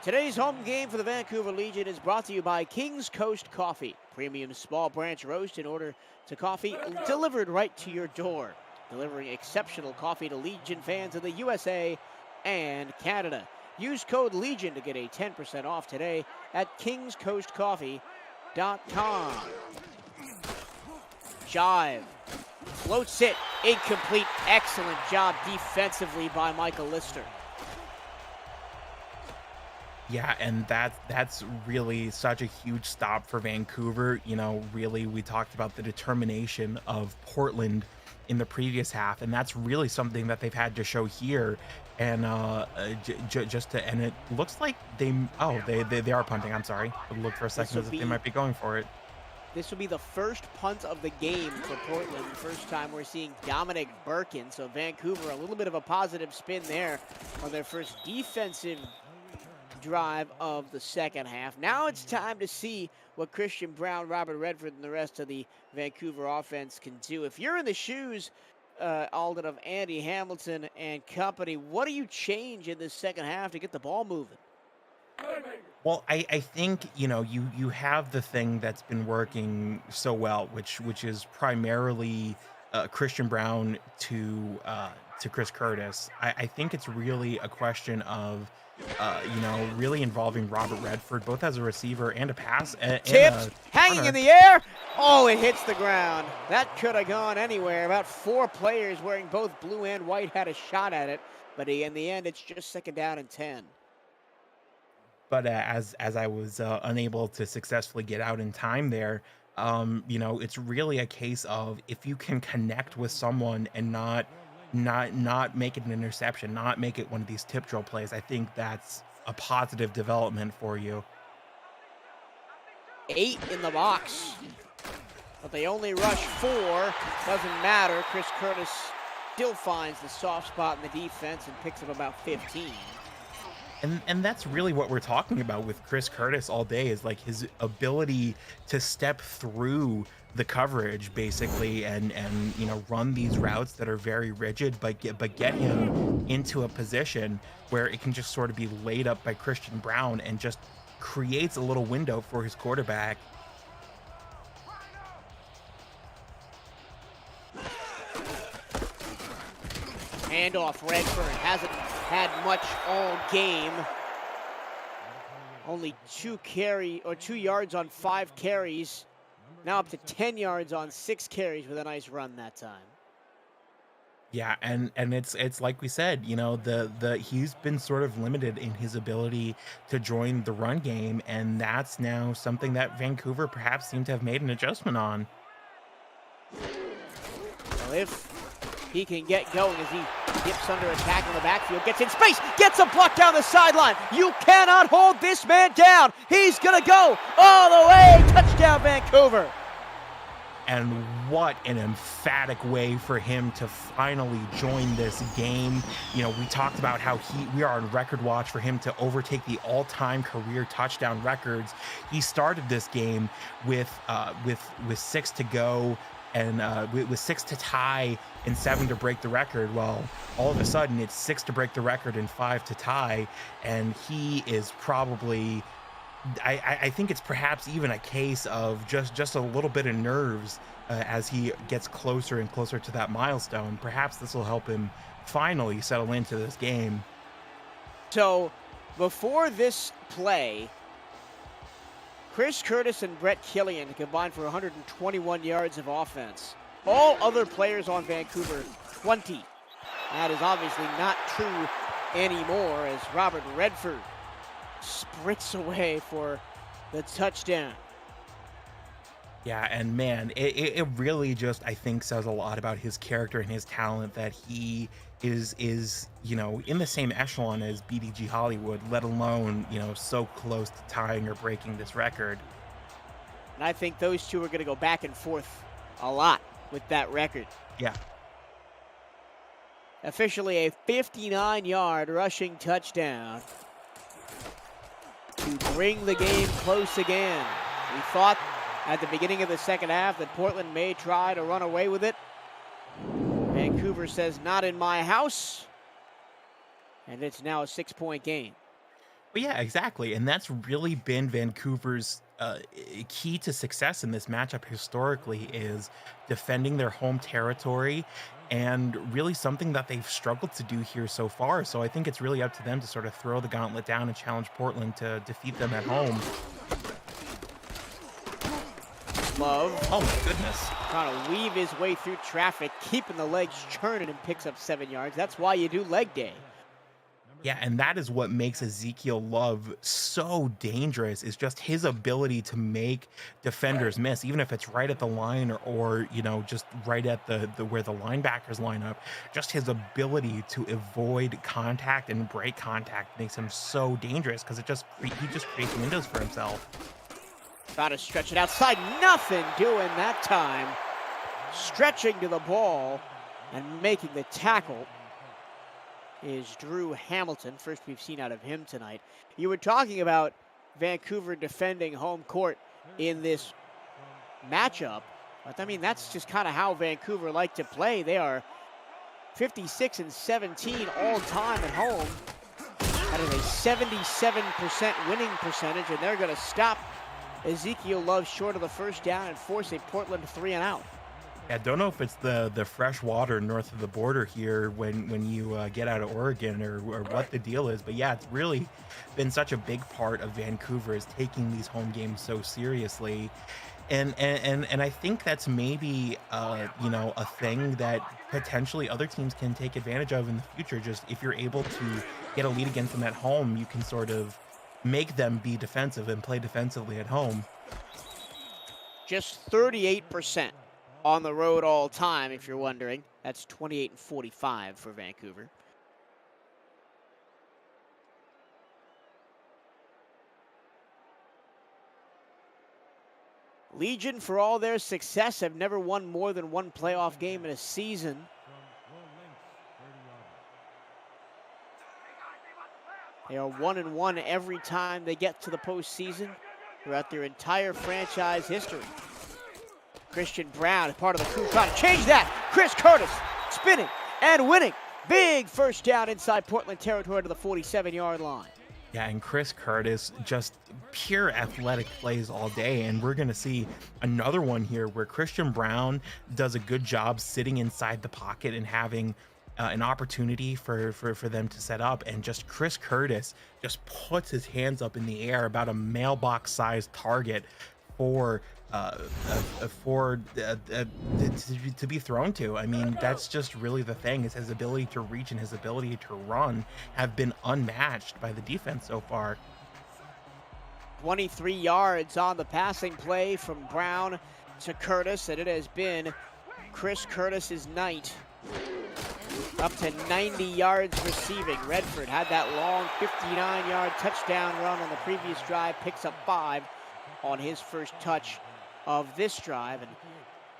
Today's home game for the Vancouver Legion is brought to you by King's Coast Coffee. Premium small branch roast in order to coffee delivered right to your door. Delivering exceptional coffee to Legion fans in the USA and Canada. Use code LEGION to get a 10% off today at kingscoastcoffee.com. Jive. Floats it. Incomplete. Excellent job defensively by Michael Lister. Yeah, and that's really such a huge stop for Vancouver. You know, really, we talked about the determination of Portland in the previous half, and that's really something that they've had to show here. And and it looks like they are punting. I'm sorry, I looked for a second as if they might be going for it. This will be the first punt of the game for Portland. The first time we're seeing Dominic Birkin. So Vancouver, a little bit of a positive spin there on their first defensive drive of the second half. Now it's time to see what Christian Brown, Robert Redford, and the rest of the Vancouver offense can do. If you're in the shoes, Alden, of Andy Hamilton and company, what do you change in this second half to get the ball moving? Well, I think, you know, you have the thing that's been working so well, which is primarily Christian Brown to Chris Curtis. I think it's really a question of you know, really involving Robert Redford, both as a receiver and a pass. Tipped, hanging in the air. Oh, it hits the ground. That could have gone anywhere. About 4 players wearing both blue and white had a shot at it, but in the end, it's just second down and 10. But as I was unable to successfully get out in time there, you know, it's really a case of if you can connect with someone and not make it an interception, not make it one of these tip drill plays, I think that's a positive development for you. 8 in the box. But they only rush 4. Doesn't matter. Chris Curtis still finds the soft spot in the defense and picks up about 15. And that's really what we're talking about with Chris Curtis all day, is like his ability to step through the coverage basically and you know, run these routes that are very rigid, but get him into a position where it can just sort of be laid up by Christian Brown and just creates a little window for his quarterback. Handoff, Redford hasn't had much all game. Only 2 yards on 5 carries. Now up to 10 yards on 6 carries with a nice run that time. Yeah, and it's like we said, you know, he's been sort of limited in his ability to join the run game, and that's now something that Vancouver perhaps seemed to have made an adjustment on. Well, if he can get going as he dips under attack in the backfield, gets in space, gets a block down the sideline. You cannot hold this man down. He's gonna go all the way. Touchdown, Vancouver. And what an emphatic way for him to finally join this game. You know, we talked about how we are on record watch for him to overtake the all-time career touchdown records. He started this game with 6 to go and with 6 to tie and 7 to break the record. Well, all of a sudden it's 6 to break the record and 5 to tie, and he is probably, I think it's perhaps even a case of just a little bit of nerves as he gets closer and closer to that milestone. Perhaps this will help him finally settle into this game. So before this play, Chris Curtis and Brett Killian combined for 121 yards of offense. All other players on Vancouver, 20. That is obviously not true anymore as Robert Redford sprints away for the touchdown. Yeah, and man, it really just, I think, says a lot about his character and his talent that he is, you know, in the same echelon as BDG Hollywood, let alone, you know, so close to tying or breaking this record. And I think those two are going to go back and forth a lot with that record. Yeah. Officially a 59-yard rushing touchdown to bring the game close again. We thought at the beginning of the second half that Portland may try to run away with it. Vancouver says, not in my house. And it's now a 6-point game. Well, yeah, exactly. And that's really been Vancouver's key to success in this matchup historically, is defending their home territory, and really something that they've struggled to do here so far. So I think it's really up to them to sort of throw the gauntlet down and challenge Portland to defeat them at home. Love. Oh my goodness. Trying to weave his way through traffic, keeping the legs churning, and picks up 7 yards. That's why you do leg day. Yeah, and that is what makes Ezekiel Love so dangerous, is just his ability to make defenders miss, even if it's right at the line or you know, just right at the where the linebackers line up. Just his ability to avoid contact and break contact makes him so dangerous, because he just creates windows for himself. Try to stretch it outside. Nothing doing that time. Stretching to the ball and making the tackle is Drew Hamilton. First we've seen out of him tonight. You were talking about Vancouver defending home court in this matchup. But I mean, that's just kind of how Vancouver like to play. They are 56-17 all time at home. That is a 77% winning percentage, and they're going to stop Ezekiel Love short of the first down and force a Portland 3-and-out. I don't know if it's the fresh water north of the border here when you get out of Oregon or what the deal is, but yeah, it's really been such a big part of Vancouver, is taking these home games so seriously, and I think that's maybe you know, a thing that potentially other teams can take advantage of in the future. Just if you're able to get a lead against them at home, you can sort of make them be defensive and play defensively at home. Just 38% on the road all time, if you're wondering. That's 28-45 for Vancouver. Legion, for all their success, have never won more than one playoff game in a season. They are 1-1 every time they get to the postseason throughout their entire franchise history. Christian Brown, part of the crew, trying to change that. Chris Curtis spinning and winning. Big first down inside Portland territory to the 47-yard line. Yeah, and Chris Curtis, just pure athletic plays all day. And we're going to see another one here where Christian Brown does a good job sitting inside the pocket and having an opportunity for them to set up. And just Chris Curtis just puts his hands up in the air about a mailbox-sized target for to be thrown to. I mean, that's just really the thing, is his ability to reach and his ability to run have been unmatched by the defense so far. 23 yards on the passing play from Brown to Curtis, and it has been Chris Curtis's night. Up to 90 yards receiving. Redford had that long 59-yard touchdown run on the previous drive, picks up 5 on his first touch of this drive. And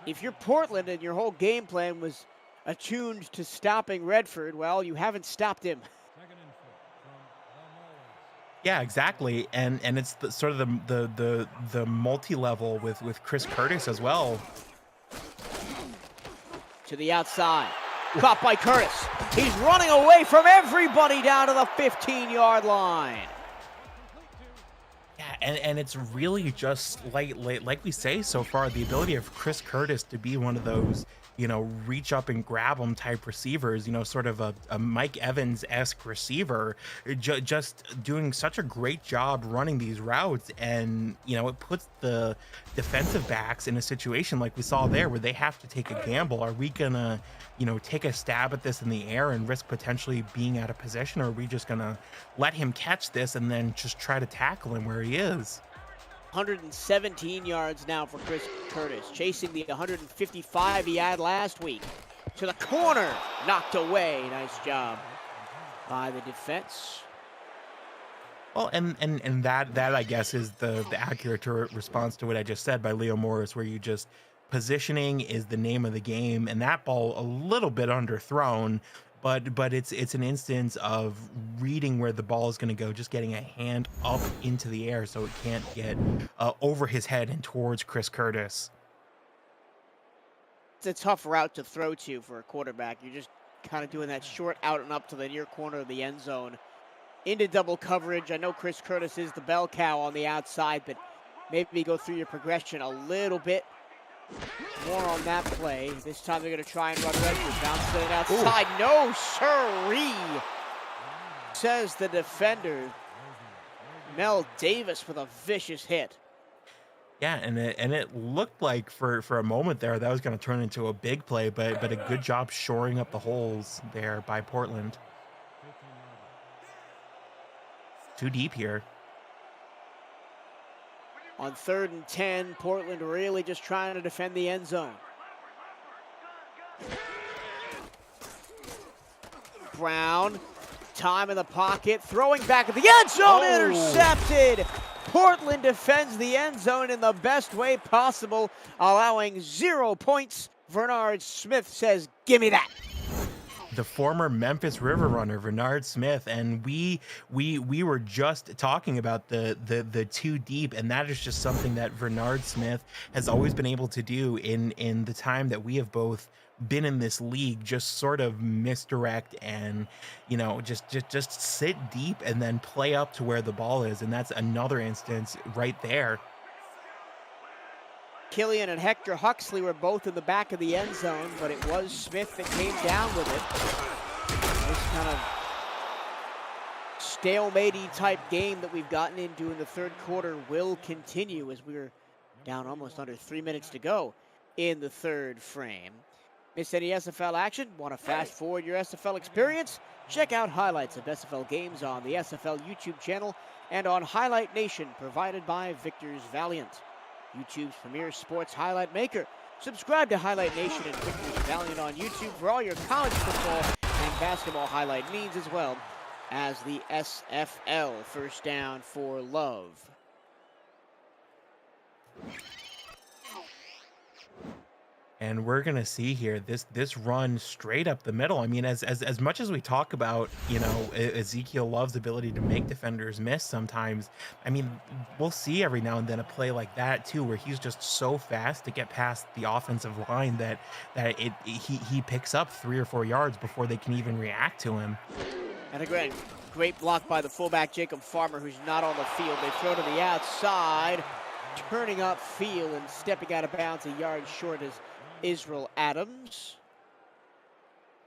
if you're Portland and your whole game plan was attuned to stopping Redford, well, you haven't stopped him. Yeah, exactly. And it's the, sort of the multi-level with Chris Curtis as well. To the outside. Caught by Curtis. He's running away from everybody down to the 15-yard line. Yeah, and it's really just like we say so far, the ability of Chris Curtis to be one of those, you know, reach up and grab them type receivers, you know, sort of a Mike Evans-esque receiver, just doing such a great job running these routes. And, you know, it puts the defensive backs in a situation like we saw there where they have to take a gamble. Are we gonna, you know, take a stab at this in the air and risk potentially being out of position, or are we just gonna let him catch this and then just try to tackle him where he is? 117 yards now for Chris Curtis, chasing the 155 he had last week. To the corner, knocked away. Nice job by the defense. Well, and that I guess is the accurate response to what I just said by Leo Morris, where you just, positioning is the name of the game, and that ball a little bit underthrown, but it's an instance of reading where the ball is going to go, just getting a hand up into the air so it can't get over his head and towards Chris Curtis. It's a tough route to throw to for a quarterback. You're just kind of doing that short out and up to the near corner of the end zone. Into double coverage. I know Chris Curtis is the bell cow on the outside, but maybe go through your progression a little bit more on that play. This time they're going to try and run Redford. Bounce to the outside. Ooh. No, sirree, says the defender. Mel Davis with a vicious hit. Yeah, and it looked like for a moment there that was going to turn into a big play, but a good job shoring up the holes there by Portland. Too deep here. On 3rd and 10, Portland really just trying to defend the end zone. Brown, time in the pocket, throwing back at the end zone, intercepted. Portland defends the end zone in the best way possible, allowing 0 points. Bernard Smith says, "Give me that." The former Memphis River runner, Bernard Smith, and we were just talking about the too deep, and that is just something that Bernard Smith has always been able to do in the time that we have both been in this league, just sort of misdirect and, you know, just sit deep and then play up to where the ball is, and that's another instance right there. Killian and Hector Huxley were both in the back of the end zone, but it was Smith that came down with it. This kind of stalemate-y type game that we've gotten into in the third quarter will continue as we're down almost under 3 minutes to go in the third frame. Miss any SFL action? Want to fast forward your SFL experience? Check out highlights of SFL games on the SFL YouTube channel and on Highlight Nation, provided by Victor's Valiant, YouTube's premier sports highlight maker. Subscribe to Highlight Nation and Victor's Valiant on YouTube for all your college football and basketball highlight needs, as well as the SFL. First down for Love. And we're gonna see here this run straight up the middle. I mean, as much as we talk about, you know, Ezekiel Love's ability to make defenders miss sometimes, I mean, we'll see every now and then a play like that too, where he's just so fast to get past the offensive line that he picks up 3 or 4 yards before they can even react to him. And again, great block by the fullback, Jacob Farmer, who's not on the field. They throw to the outside, turning up field and stepping out of bounds a yard short is Israel Adams.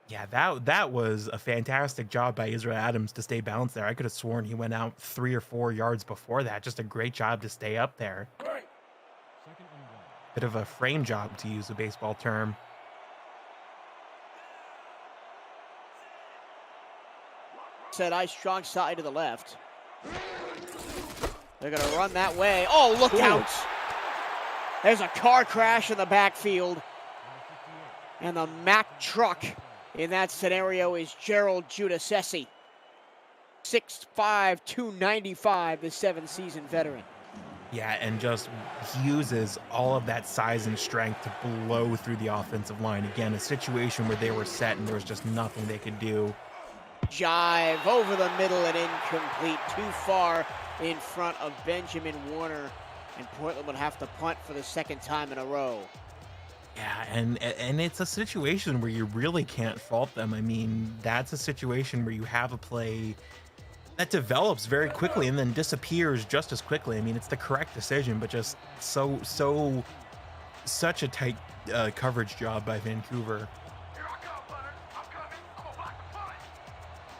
Yeah, that was a fantastic job by Israel Adams to stay balanced there. I could have sworn he went out 3 or 4 yards before that. Just a great job to stay up there. Second and 1. Bit of a frame job, to use a baseball term. Set ice, strong side to the left. They're gonna run that way. Oh, look out! There's a car crash in the backfield. And the Mack truck in that scenario is Gerald Giudice. 6'5", 295, the 7-season veteran. Yeah, and just uses all of that size and strength to blow through the offensive line. Again, a situation where they were set and there was just nothing they could do. Jive over the middle and incomplete. Too far in front of Benjamin Warner. And Portland would have to punt for the second time in a row. Yeah, and it's a situation where you really can't fault them. I mean, that's a situation where you have a play that develops very quickly and then disappears just as quickly. I mean, it's the correct decision, but just such a tight coverage job by Vancouver.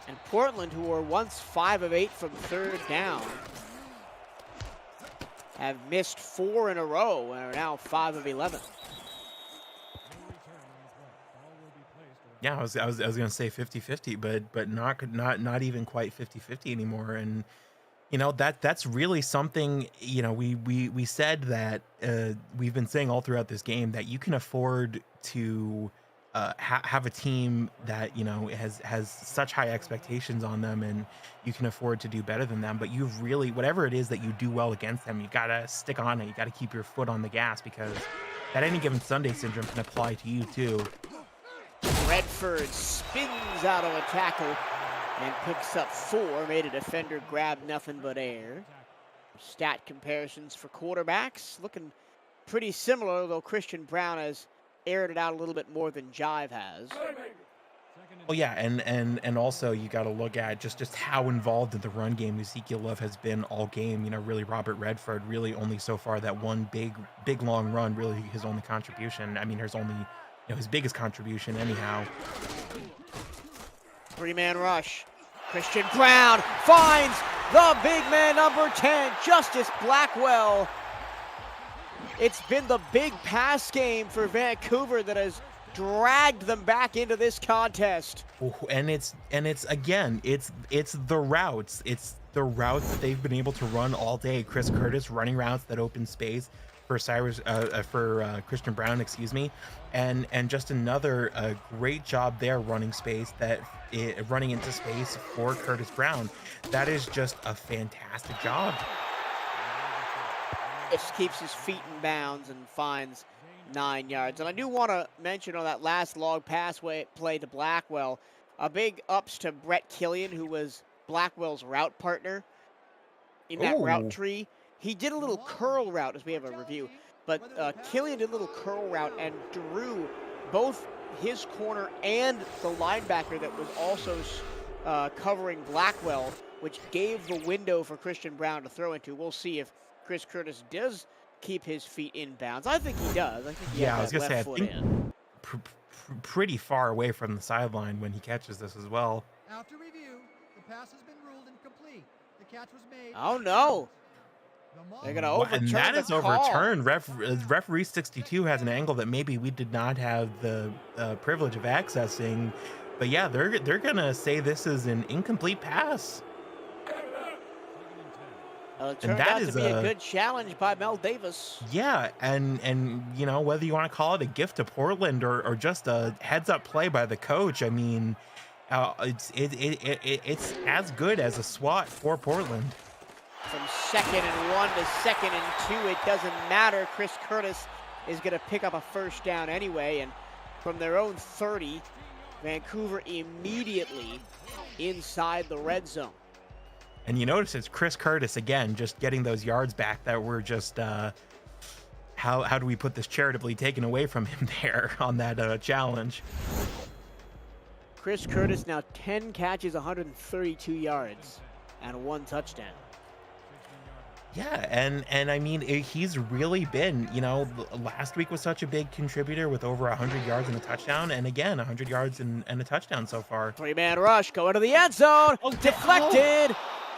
And Portland, who were once 5 of 8 from third down, have missed 4 in a row and are now 5 of 11. Yeah, I was gonna say 50-50, but not even quite 50-50 anymore. And you know, that's really something. You know, we said that we've been saying all throughout this game that you can afford to have a team that, you know, has such high expectations on them, and you can afford to do better than them. But you've really, whatever it is that you do well against them, you gotta stick on it. You gotta keep your foot on the gas, because that any given Sunday syndrome can apply to you too. Redford spins out of a tackle and picks up 4. Made a defender grab nothing but air. Stat comparisons for quarterbacks looking pretty similar, though Christian Brown has aired it out a little bit more than Jive has. Oh yeah, and also you got to look at just how involved in the run game Ezekiel Love has been all game. You know, really Robert Redford really only so far that one big long run really his only contribution. I mean, there's only, you know, his biggest contribution anyhow. 3-man rush. Christian Brown finds the big man, number 10, Justice Blackwell. It's been the big pass game for Vancouver that has dragged them back into this contest. And it's again, it's the routes. It's the routes that they've been able to run all day. Chris Curtis running routes that open space for Christian Brown, excuse me, and just another great job there running space, running into space for Curtis Brown. That is just a fantastic job. Just keeps his feet in bounds and finds 9 yards. And I do want to mention on that last long pass play to Blackwell, a big ups to Brett Killian, who was Blackwell's route partner in that route tree. He did a little curl route, as we have a review, but Killian did a little curl route and drew both his corner and the linebacker that was also covering Blackwell, which gave the window for Christian Brown to throw into. We'll see if Chris Curtis does keep his feet in bounds. I think he does. I think he has I was gonna say, I think in. pretty far away from the sideline when he catches this as well. After review, the pass has been ruled incomplete. The catch was made. Oh no! They're gonna overturn and that is the call. overturned. Referee 62 has an angle that maybe we did not have the privilege of accessing, but yeah, they're gonna say this is an incomplete pass. It turned out to be a good challenge by Mel Davis. Yeah, and you know, whether you want to call it a gift to Portland or just a heads-up play by the coach, I mean, it's as good as a SWAT for Portland. From 2nd and 1 to 2nd and 2, it doesn't matter. Chris Curtis is going to pick up a first down anyway, and from their own 30, Vancouver immediately inside the red zone. And you notice it's Chris Curtis again, just getting those yards back that were just, how do we put this charitably taken away from him there on that challenge? Chris Curtis now 10 catches, 132 yards, and 1 touchdown. Yeah, and I mean, he's really been, last week was such a big contributor with over 100 yards and a touchdown, and again, 100 yards and a touchdown so far. 3-man rush, going to the end zone, deflected,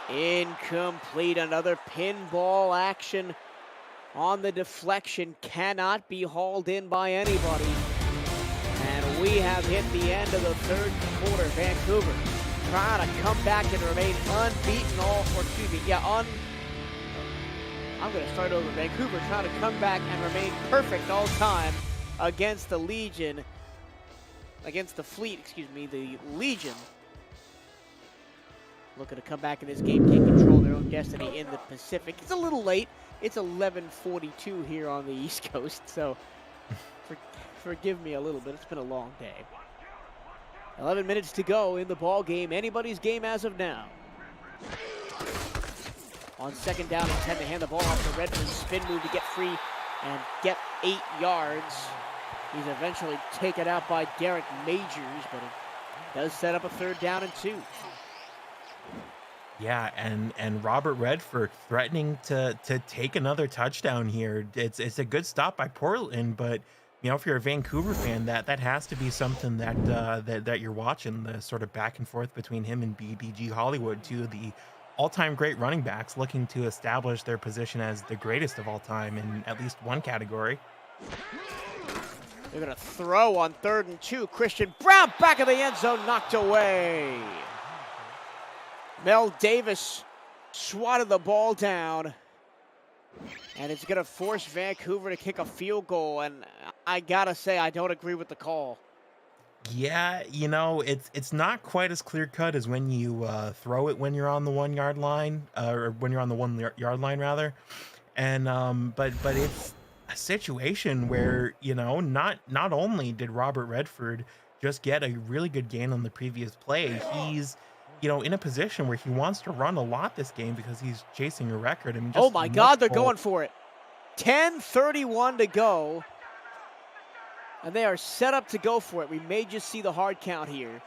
incomplete. Another pinball action on the deflection, cannot be hauled in by anybody. And we have hit the end of the third quarter. Vancouver trying to come back and remain unbeaten I'm going to start over. Vancouver trying to come back and remain perfect all time against the Legion. Against the Fleet, the Legion. Looking to come back in this game, take control of their own destiny in the Pacific. It's a little late. It's 11:42 here on the East Coast, so forgive me a little bit. It's been a long day. 11 minutes to go in the ball game. Anybody's game as of now. On second down and 10 to hand the ball off to Redford. Spin move to get free and get 8 yards. He's eventually taken out by Derek Majors, but it does set up a 3rd down and 2. Yeah, and Robert Redford threatening to take another touchdown here. It's a good stop by Portland, but if you're a Vancouver fan, that has to be something that you're watching, the sort of back and forth between him and BBG Hollywood, two of the all-time great running backs looking to establish their position as the greatest of all time in at least one category. They're going to throw on 3rd and 2. Christian Brown back of the end zone, knocked away. Mel Davis swatted the ball down, and it's going to force Vancouver to kick a field goal, and I got to say, I don't agree with the call. Yeah, it's not quite as clear-cut as when you throw it when you're on the 1 yard line, or when you're on the 1 yard line rather. And but it's a situation where, not only did Robert Redford just get a really good gain on the previous play, he's in a position where he wants to run a lot this game because he's chasing a record. I mean, just oh my God, they're going for it. 10:31 to go. And they are set up to go for it. We may just see the hard count here.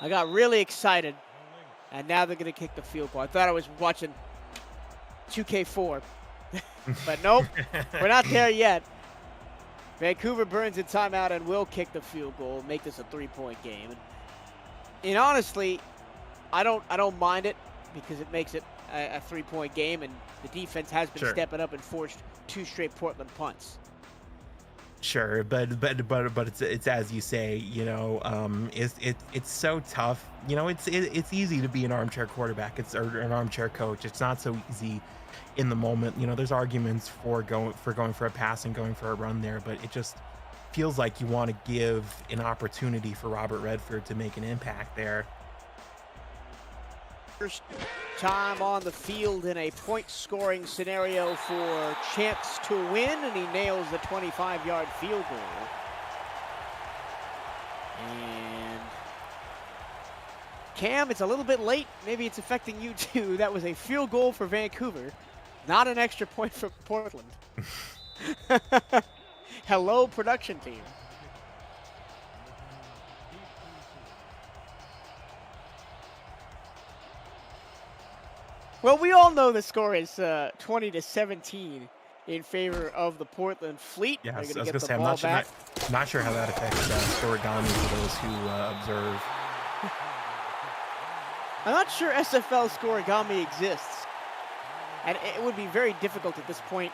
I got really excited. And now they're going to kick the field goal. I thought I was watching 2K4. But nope, we're not there yet. Vancouver burns a timeout and will kick the field goal, make this a 3-point game. And honestly, I don't mind it because it makes it a 3-point game, and the defense has been stepping up and forced 2 straight Portland punts. Sure, but it's as you say, it's so tough. It's easy to be an armchair quarterback. Or an armchair coach. It's not so easy in the moment. There's arguments for going for a pass and going for a run there, but it just feels like you want to give an opportunity for Robert Redford to make an impact there. First time on the field in a point-scoring scenario for chance to win, and he nails the 25-yard field goal. And Cam, it's a little bit late. Maybe it's affecting you too. That was a field goal for Vancouver, not an extra point for Portland. Hello, production team. Well, we all know the score is 20-17 in favor of the Portland Fleet. Yeah, They're I was gonna going get to the say, ball not sure how that affects origami for those who observe. I'm not sure SFL scoregami exists. And it would be very difficult at this point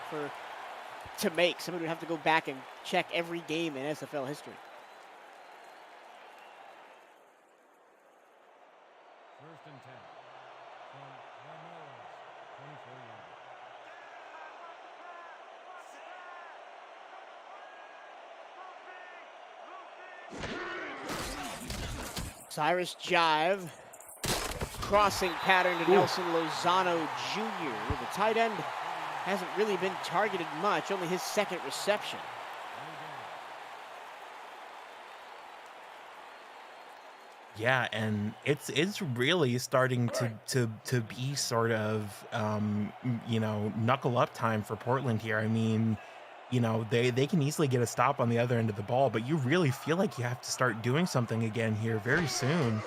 to make. Somebody would have to go back and check every game in SFL history. First and 10. From Ramirez, 24 yards. Cyrus Jive crossing pattern to Nelson Lozano Jr. The tight end hasn't really been targeted much, only his second reception. Yeah, and it's really starting to be sort of knuckle up time for Portland here. I mean, they can easily get a stop on the other end of the ball, but you really feel like you have to start doing something again here very soon.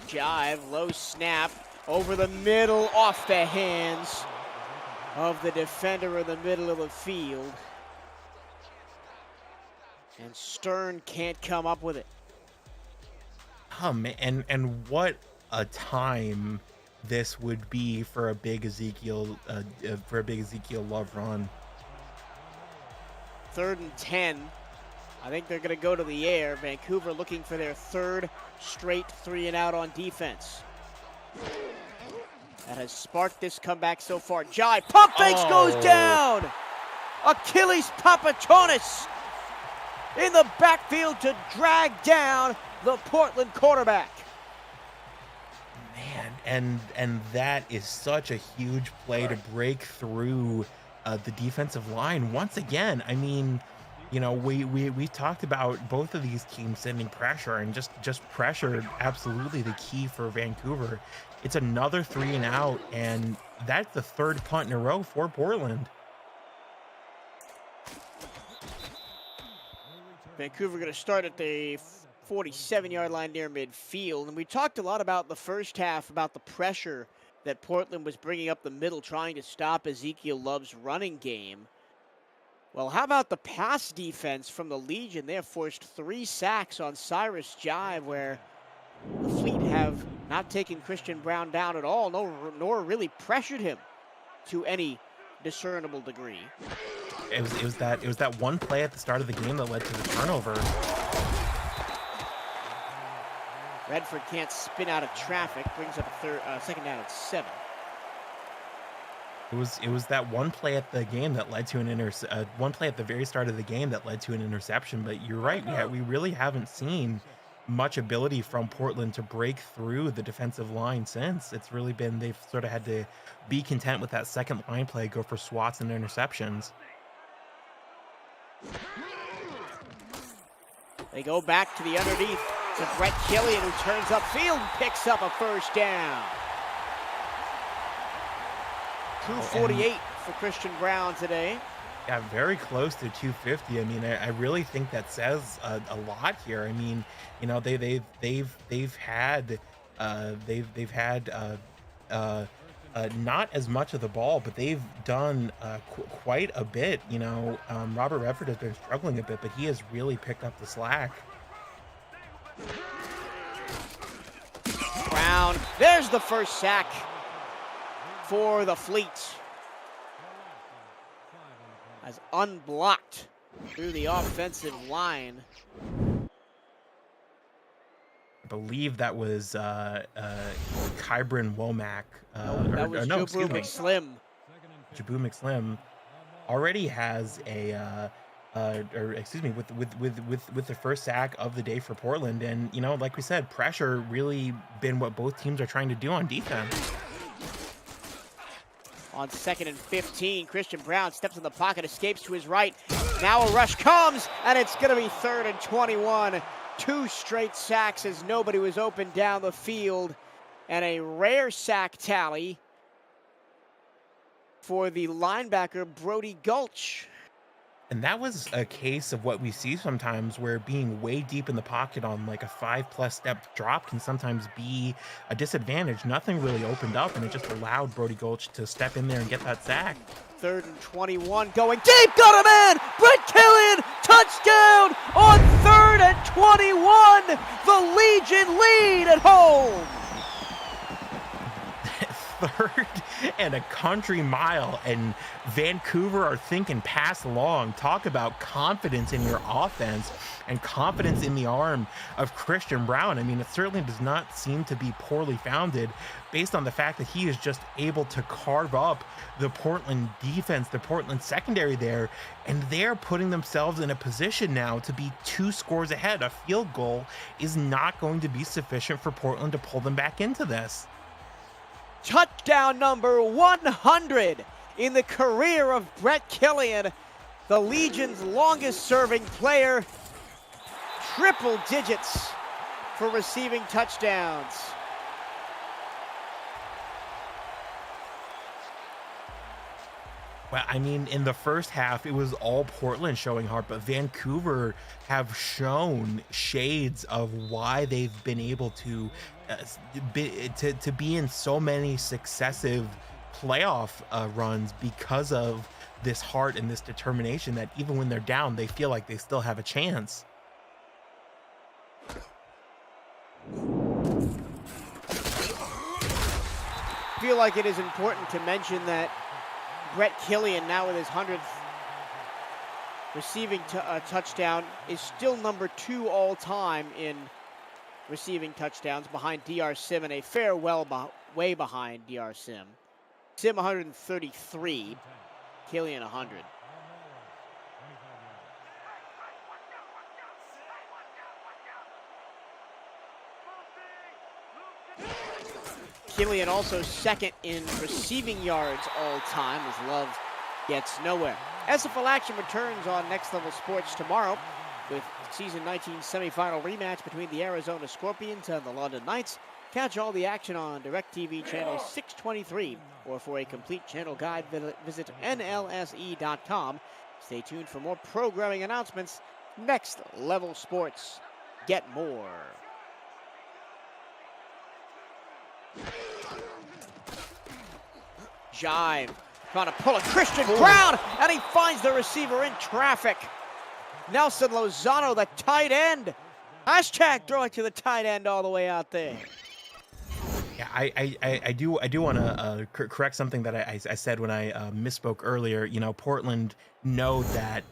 Jive, low snap, over the middle, off the hands of the defender in the middle of the field. And Stern can't come up with it. And what a time this would be for a big Ezekiel Love run. 3rd and 10. I think they're going to go to the air. Vancouver looking for their 3rd straight 3-and-out on defense. That has sparked this comeback so far. Jive, pump fakes, goes down. Achilles Papachonis in the backfield to drag down the Portland quarterback. Man, and that is such a huge play to break through the defensive line once again. I mean, we talked about both of these teams sending pressure, and just pressure absolutely the key for Vancouver. It's another 3-and-out, and that's the 3rd punt in a row for Portland. Vancouver going to start at the 47-yard line near midfield. And we talked a lot about the first half, about the pressure that Portland was bringing up the middle, trying to stop Ezekiel Love's running game. Well, how about the pass defense from the Legion? They have forced 3 sacks on Cyrus Jive, where the Fleet have not taken Christian Brown down at all, nor really pressured him to any discernible degree. It was that one play at the start of the game that led to the turnover. Redford can't spin out of traffic, brings up a 2nd down at 7. It was that one play at the game that led to one play at the very start of the game that led to an interception. But you're right, we really haven't seen much ability from Portland to break through the defensive line since. It's really been, they've sort of had to be content with that second line play, go for swats and interceptions. They go back to the underneath to Brett Killian, who turns upfield and picks up a 1st down. 248 for Christian Brown today. Yeah, very close to 250. I mean, I really think that says a lot here. I mean, they've had not as much of the ball, but they've done quite a bit. Robert Redford has been struggling a bit, but he has really picked up the slack. Brown, there's the 1st sack for the Fleet, as unblocked through the offensive line. I believe that was Kybron Womack. That was Jabu McSlim. Jabu McSlim already has with the 1st sack of the day for Portland. And, like we said, pressure really been what both teams are trying to do on defense. On 2nd and 15, Christian Brown steps in the pocket, escapes to his right. Now a rush comes, and it's going to be 3rd and 21. 2 straight sacks as nobody was open down the field, and a rare sack tally for the linebacker Brody Gulch. And that was a case of what we see sometimes, where being way deep in the pocket on like a 5+ step drop can sometimes be a disadvantage. Nothing really opened up, and it just allowed Brody Gulch to step in there and get that sack. 3rd and 21, going deep, got him in! Brett Killian, touchdown on 3rd and 21! The Legion lead at home! and a country mile, and Vancouver are thinking pass long. Talk about confidence in your offense and confidence in the arm of Christian Brown. I mean, it certainly does not seem to be poorly founded based on the fact that he is just able to carve up the Portland defense, the Portland secondary there, and they're putting themselves in a position now to be 2 scores ahead. A field goal is not going to be sufficient for Portland to pull them back into this. Touchdown number 100 in the career of Brett Killian, the Legion's longest-serving player. Triple digits for receiving touchdowns. Well, I mean, in the first half, it was all Portland showing heart, but Vancouver have shown shades of why they've been able to be in so many successive playoff runs because of this heart and this determination that even when they're down, they feel like they still have a chance. I feel like it is important to mention that Brett Killian, now with his 100th receiving touchdown, is still number 2 all-time in receiving touchdowns, behind DR Sim and a fair way behind DR Sim. Sim 133, Killian 100. Killian also second in receiving yards all time, as Love gets nowhere. SFL action returns on Next Level Sports tomorrow with Season 19 semifinal rematch between the Arizona Scorpions and the London Knights. Catch all the action on DirecTV channel 623, or for a complete channel guide, visit NLSE.com. Stay tuned for more programming announcements. Next Level Sports. Get more. Jive, trying to pull a Christian Brown, and he finds the receiver in traffic. Nelson Lozano, the tight end. Hashtag throw it to the tight end all the way out there. Yeah, I do want to correct something that I said when I misspoke earlier. You know, Portland know that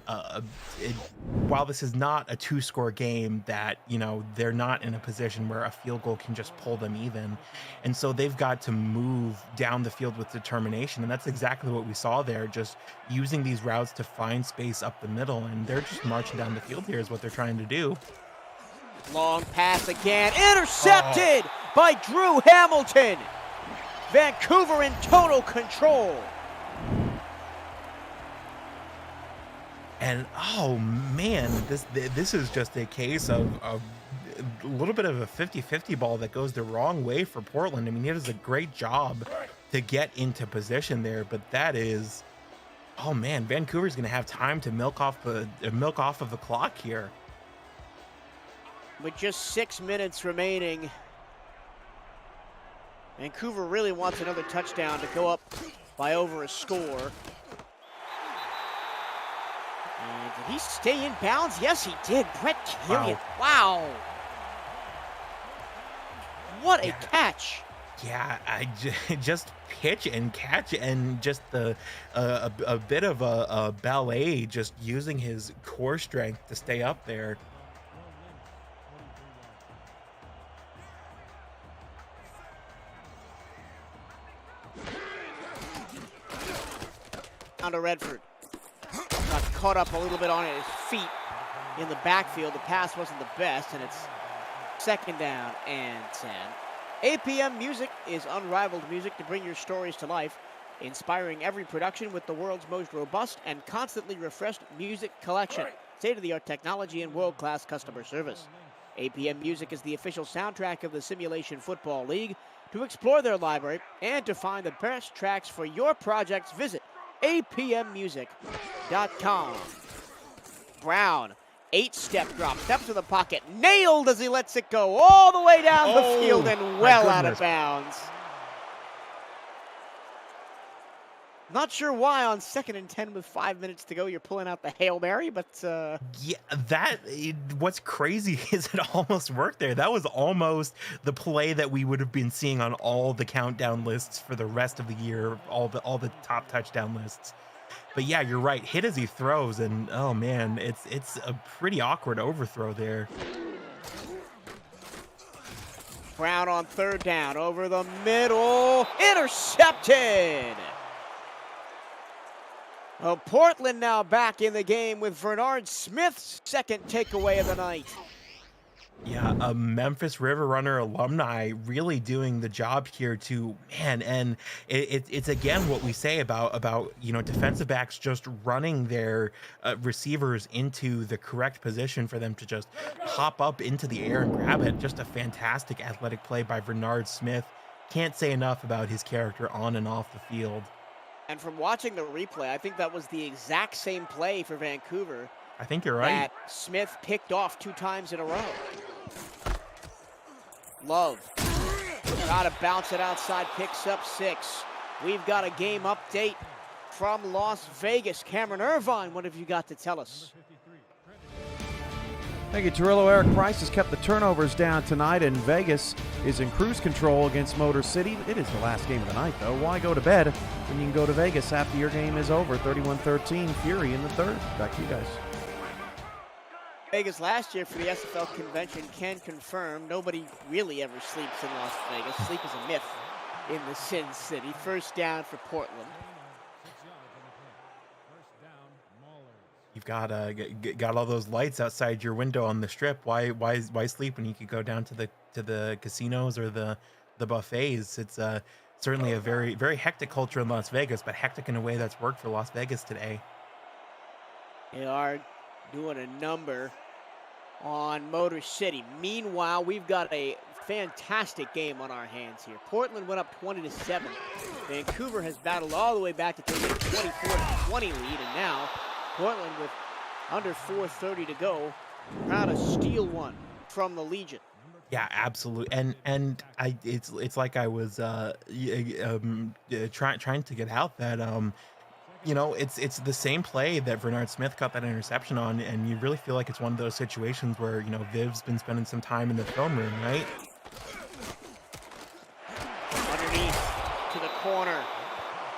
while this is not a 2-score game, that, you know, they're not in a position where a field goal can just pull them even, and so they've got to move down the field with determination, and that's exactly what we saw there. Just using these routes to find space up the middle, and they're just marching down the field here is what they're trying to do. Long pass again, intercepted by Drew Hamilton. Vancouver in total control. And oh man, this is just a case of a little bit of a 50-50 ball that goes the wrong way for Portland. I mean, he does a great job to get into position there, but that is, oh man, Vancouver's gonna have time to milk off of the clock here. With just 6 minutes remaining, Vancouver really wants another touchdown to go up by over a score. And did he stay in bounds? Yes, he did. Brett Killian. Wow. What a catch. Yeah, I just pitch and catch, and just a bit of a ballet, just using his core strength to stay up there. To Redford. Got caught up a little bit on his feet in the backfield. The pass wasn't the best, and it's 2nd down and 10. APM Music is unrivaled music to bring your stories to life, inspiring every production with the world's most robust and constantly refreshed music collection, state-of-the-art technology, and world-class customer service. APM Music is the official soundtrack of the Simulation Football League. To explore their library and to find the best tracks for your projects, visit apmmusic.com. Brown, 8-step drop, steps to the pocket, nailed as he lets it go all the way down the field and well out of bounds. Not sure why on 2nd and 10 with 5 minutes to go you're pulling out the Hail Mary, but Yeah, what's crazy is it almost worked there. That was almost the play that we would have been seeing on all the countdown lists for the rest of the year, all the top touchdown lists. But yeah, you're right. Hit as he throws, and oh man, it's a pretty awkward overthrow there. Brown on 3rd down, over the middle, intercepted. Well, Portland now back in the game with Bernard Smith's 2nd takeaway of the night. Yeah, a Memphis River Runner alumni really doing the job here too, man. And it's again what we say about defensive backs just running their receivers into the correct position for them to just pop up into the air and grab it. Just a fantastic athletic play by Bernard Smith. Can't say enough about his character on and off the field. And from watching the replay, I think that was the exact same play for Vancouver. I think you're right. That Smith picked off 2 times in a row. Love. Try to bounce it outside, picks up 6. We've got a game update from Las Vegas. Cameron Irvine, what have you got to tell us? Thank you, Torillo. Eric Price has kept the turnovers down tonight, and Vegas is in cruise control against Motor City. It is the last game of the night, though. Why go to bed when you can go to Vegas after your game is over? 31-13, Fury in the 3rd. Back to you guys. Vegas last year for the SFL convention can confirm nobody really ever sleeps in Las Vegas. Sleep is a myth in the Sin City. 1st down for Portland. You've got all those lights outside your window on the strip. Why sleep when you could go down to the casinos or the buffets? It's certainly a very, very hectic culture in Las Vegas, but hectic in a way that's worked for Las Vegas today. They are doing a number on Motor City. Meanwhile, we've got a fantastic game on our hands here. Portland went up 20-7. Vancouver has battled all the way back to take a 24-20 lead, and now Portland with under 4:30 to go, proud to steal one from the Legion. Yeah, absolutely. And it's like I was trying to get out that it's the same play that Bernard Smith got that interception on, and you really feel like it's one of those situations where Viv's been spending some time in the film room, right? Underneath to the corner,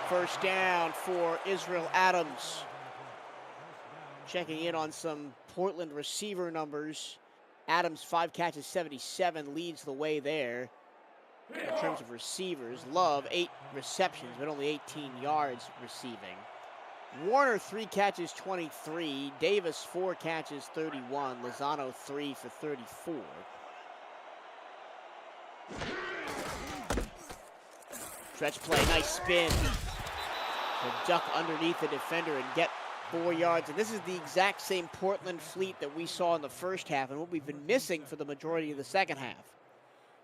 1st down for Israel Adams. Checking in on some Portland receiver numbers. Adams, 5 catches, 77, leads the way there. In terms of receivers, Love, 8 receptions, but only 18 yards receiving. Warner, 3 catches, 23. Davis, 4 catches, 31. Lozano, 3 for 34. Stretch play, nice spin. To duck underneath the defender and get 4 yards, and this is the exact same Portland fleet that we saw in the 1st half and what we've been missing for the majority of the 2nd half.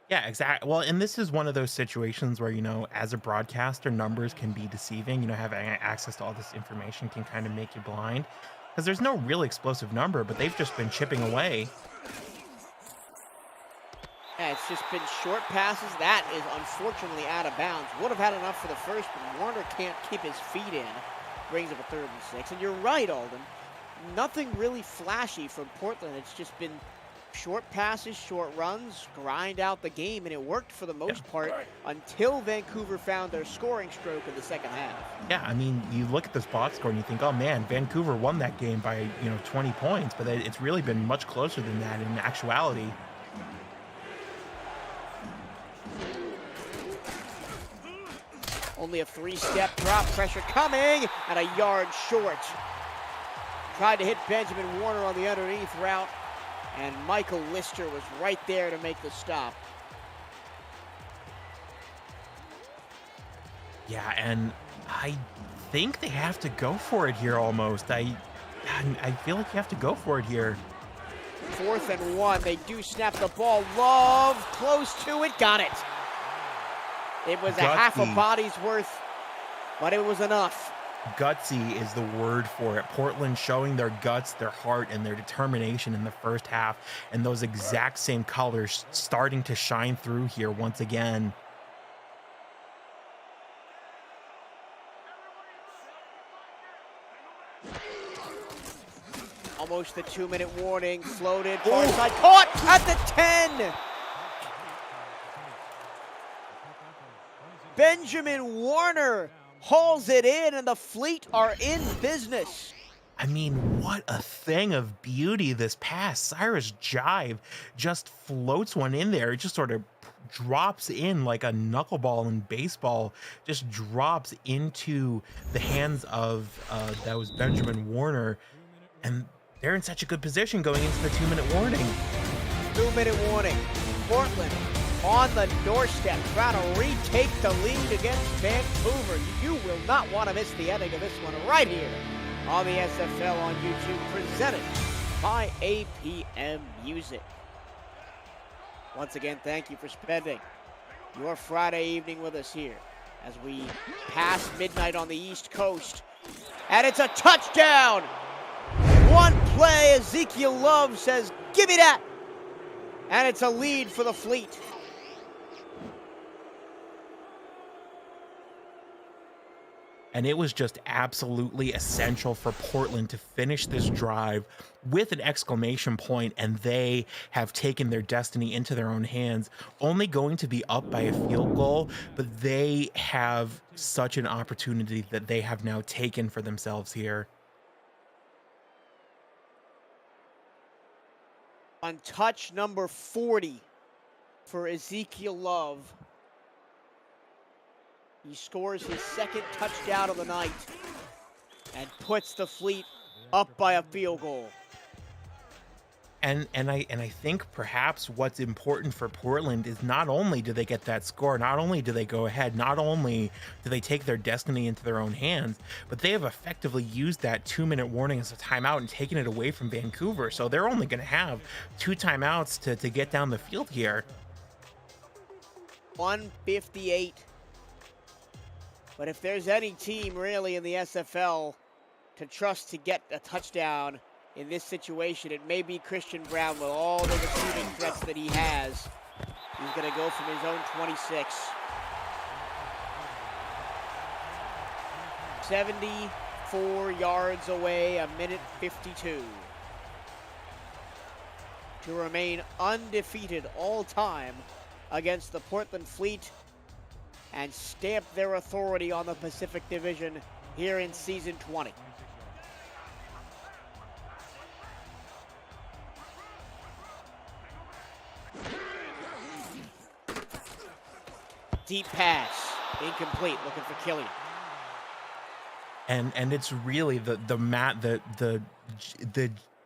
Yeah, exactly. Well, and this is one of those situations where, as a broadcaster, numbers can be deceiving. Having access to all this information can kind of make you blind because there's no real explosive number, but they've just been chipping away. Yeah, it's just been short passes. That is unfortunately out of bounds. Would have had enough for the 1st, but Warner can't keep his feet in. Brings up a 3rd and 6. And you're right, Alden. Nothing really flashy from Portland. It's just been short passes, short runs, grind out the game, and it worked for the most part until Vancouver found their scoring stroke in the 2nd half. Yeah, I mean, you look at this box score and you think, oh man, Vancouver won that game by 20 points, but it's really been much closer than that in actuality. Only a 3-step drop, pressure coming, and a yard short. Tried to hit Benjamin Warner on the underneath route, and Michael Lister was right there to make the stop. Yeah, and I think they have to go for it here almost. I feel like you have to go for it here. 4th and 1, they do snap the ball. Love, close to it, got it. It was a half a body's worth, but it was enough. Gutsy is the word for it. Portland showing their guts, their heart, and their determination in the 1st half, and those exact same colors starting to shine through here once again. Almost the 2-minute warning. Floated, far side, caught at the 10. Benjamin Warner hauls it in, and the Fleet are in business. I mean, what a thing of beauty this pass. Cyrus Jive just floats one in there. It just sort of drops in like a knuckleball in baseball, just drops into the hands of that was Benjamin Warner, and they're in such a good position going into the 2-minute warning. 2-minute warning. Portland on the doorstep, trying to retake the lead against Vancouver. You will not want to miss the ending of this one right here on the SFL on YouTube, presented by APM Music. Once again, thank you for spending your Friday evening with us here as we pass midnight on the East Coast. And it's a touchdown! One play, Ezekiel Love says, give me that! And it's a lead for the Fleet. And it was just absolutely essential for Portland to finish this drive with an exclamation point, and they have taken their destiny into their own hands, only going to be up by a field goal, but they have such an opportunity that they have now taken for themselves here. On touch number 40 for Ezekiel Love. He scores his second touchdown of the night and puts the Fleet up by a field goal. And I think perhaps what's important for Portland is not only do they get that score, not only do they go ahead, not only do they take their destiny into their own hands, but they have effectively used that 2-minute warning as a timeout and taken it away from Vancouver. So they're only going to have 2 timeouts to get down the field here. 158. But if there's any team really in the SFL to trust to get a touchdown in this situation, it may be Christian Brown with all the receiving threats that he has. He's going to go from his own 26. 74 yards away, a minute 52. To remain undefeated all time against the Portland Fleet and stamp their authority on the Pacific Division here in season 20. Deep pass, incomplete, looking for Killian. And it's really the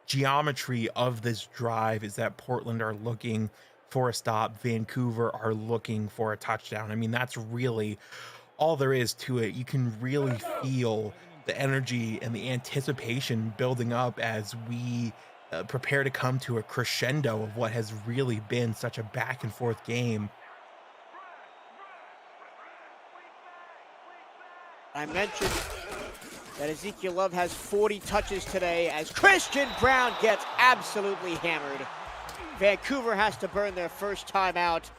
geometry of this drive is that Portland are looking for a stop, Vancouver are looking for a touchdown. I mean, that's really all there is to it. You can really feel the energy and the anticipation building up as we prepare to come to a crescendo of what has really been such a back and forth game. I mentioned that Ezekiel Love has 40 touches today as Christian Brown gets absolutely hammered. Vancouver has to burn their first timeout,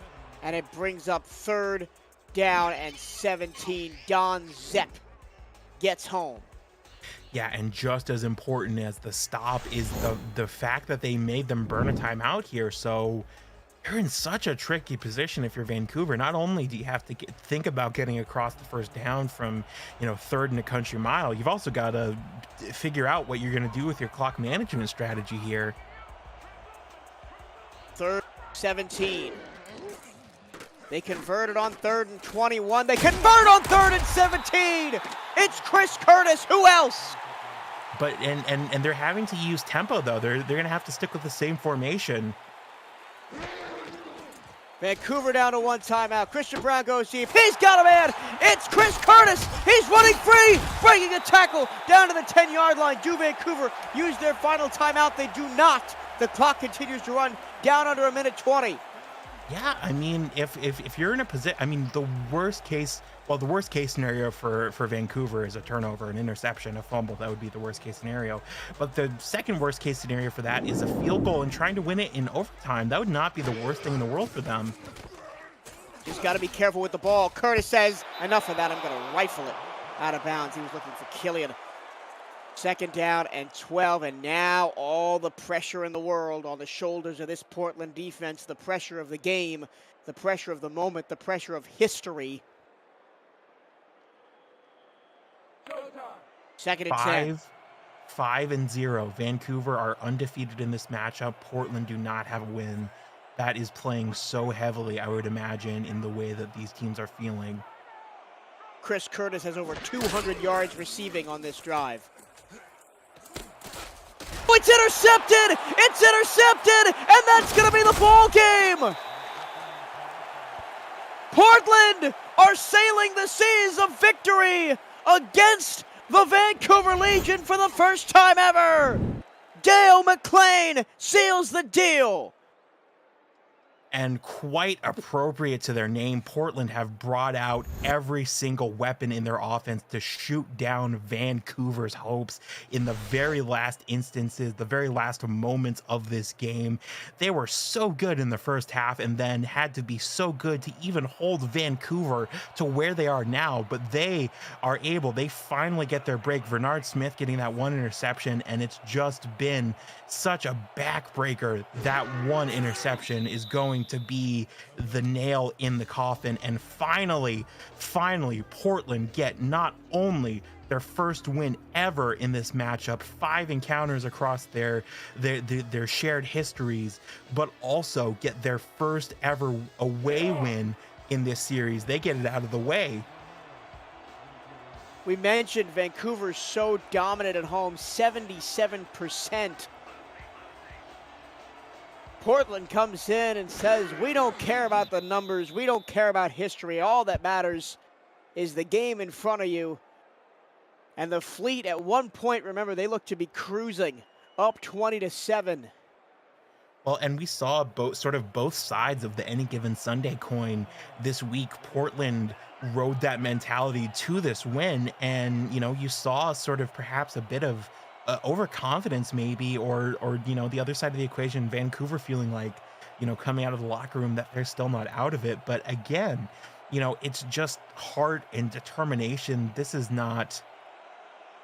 and it brings up 3rd down and 17. Don Zepp gets home. Yeah, and just as important as the stop is the fact that they made them burn a timeout here. So you're in such a tricky position if you're Vancouver. Not only do you have to think about getting across the first down from, 3rd and a country mile, you've also got to figure out what you're going to do with your clock management strategy here. 3rd, 17. They converted on 3rd and 21. They convert on 3rd and 17. It's Chris Curtis. Who else? But and they're having to use tempo though. They're going to have to stick with the same formation. Vancouver down to 1 timeout. Christian Brown goes deep. He's got a man. It's Chris Curtis. He's running free, breaking a tackle down to the 10-yard line. Do Vancouver use their final timeout? They do not. The clock continues to run down under a minute 20. Yeah, I mean, if you're in a position, I mean, the worst case scenario for Vancouver is a turnover, an interception, a fumble. That would be the worst case scenario. But the second worst case scenario for that is a field goal and trying to win it in overtime. That would not be the worst thing in the world for them. Just got to be careful with the ball. Curtis says, enough of that. I'm going to rifle it out of bounds. He was looking for Killian. 2nd down and 12, and now all the pressure in the world on the shoulders of this Portland defense, the pressure of the game, the pressure of the moment, the pressure of history. 2nd and 10. 5-0. Vancouver are undefeated in this matchup. Portland do not have a win. That is playing so heavily, I would imagine, in the way that these teams are feeling. Chris Curtis has over 200 yards receiving on this drive. Oh, it's intercepted! It's intercepted! And that's going to be the ball game! Portland are sailing the seas of victory against the Vancouver Legion for the first time ever! Dale McClain seals the deal! And quite appropriate to their name, Portland have brought out every single weapon in their offense to shoot down Vancouver's hopes in the very last instances, the very last moments of this game. They were so good in the first half and then had to be so good to even hold Vancouver to where they are now. But they are able, they finally get their break. Bernard Smith getting that one interception, and it's just been such a backbreaker. That one interception is going to be the nail in the coffin. And finally, Portland get not only their first win ever in this matchup, 5 encounters across their shared histories, but also get their first ever away win in this series. They get it out of the way. We mentioned Vancouver's so dominant at home, 77%. Portland comes in and says, we don't care about the numbers, we don't care about history, all that matters is the game in front of you. And the Fleet at one point, remember, they looked to be cruising up 20-7. Well, and we saw both sides of the any given Sunday coin this week. Portland rode that mentality to this win, and you saw sort of perhaps a bit of overconfidence maybe, or the other side of the equation, Vancouver feeling like coming out of the locker room that they're still not out of it. But again, it's just heart and determination. This is not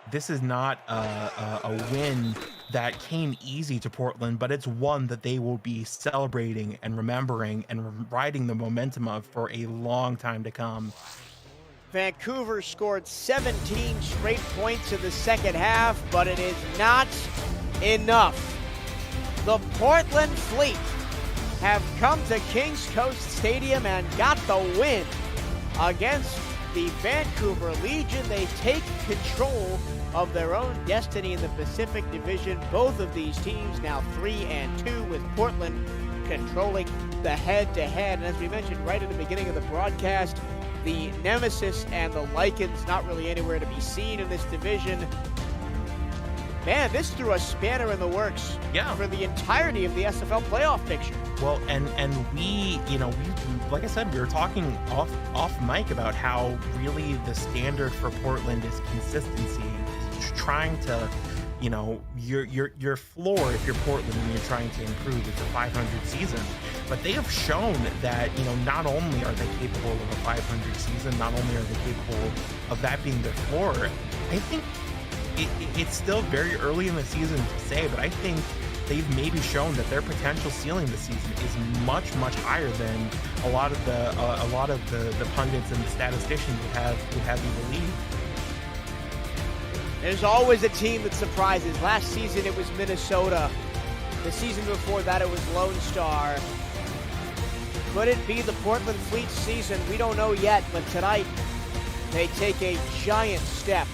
a win that came easy to Portland, but it's one that they will be celebrating and remembering and riding the momentum of for a long time to come. Vancouver scored 17 straight points in the second half, but it is not enough. The Portland Fleet have come to Kings Coast Stadium and got the win against the Vancouver Legion. They take control of their own destiny in the Pacific Division. Both of these teams now 3-2, with Portland controlling the head-to-head. And as we mentioned right at the beginning of the broadcast, the Nemesis and the Lycans not really anywhere to be seen in this division. Man, this threw a spanner in the works for the entirety of the SFL playoff picture. Well, and we like I said, we were talking off mic about how really the standard for Portland is consistency. Trying to, your floor, if you're Portland and you're trying to improve, it's a 500 season. But they have shown that, not only are they capable of a 500 season, not only are they capable of that being their floor, I think it's still very early in the season to say, but I think they've maybe shown that their potential ceiling this season is much higher than a lot of the pundits and the statisticians would have you believe. There's always a team that surprises. Last season it was Minnesota. The season before that it was Lone Star. Could it be the Portland Fleet season? We don't know yet, but tonight they take a giant step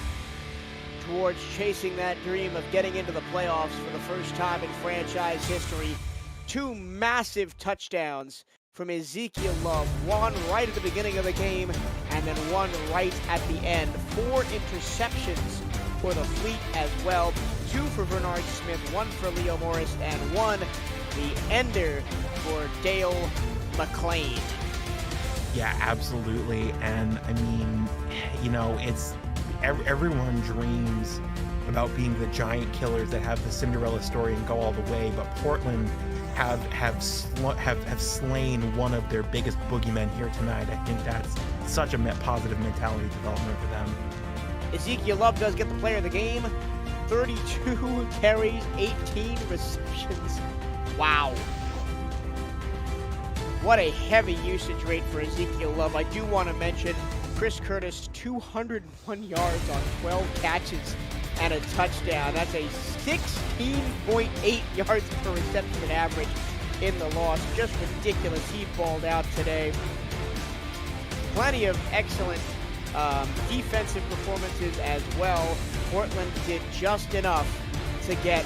towards chasing that dream of getting into the playoffs for the first time in franchise history. 2 massive touchdowns from Ezekiel Love, one right at the beginning of the game and then one right at the end. 4 interceptions for the Fleet as well. 2 for Bernard Smith, 1 for Leo Morris, and 1 the ender for Dale McClain. Yeah, absolutely. And I mean, it's everyone dreams about being the giant killers that have the Cinderella story and go all the way, but Portland have slain one of their biggest boogeymen here tonight. I think that's such a positive mentality development for them. Ezekiel Love does get the player of the game. 32 carries, 18 receptions. Wow. What a heavy usage rate for Ezekiel Love. I do want to mention Chris Curtis, 201 yards on 12 catches and a touchdown. That's a 16.8 yards per reception average in the loss. Just ridiculous. He balled out today. Plenty of excellent defensive performances as well. Portland did just enough to get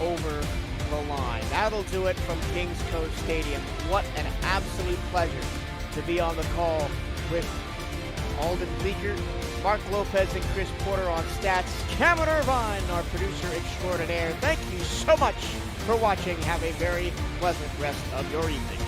over the line. That'll do it from Kings Coast Stadium. What an absolute pleasure to be on the call with Alden Bleeker, Mark Lopez, and Chris Porter on stats. Cameron Irvine, our producer extraordinaire. Thank you so much for watching. Have a very pleasant rest of your evening.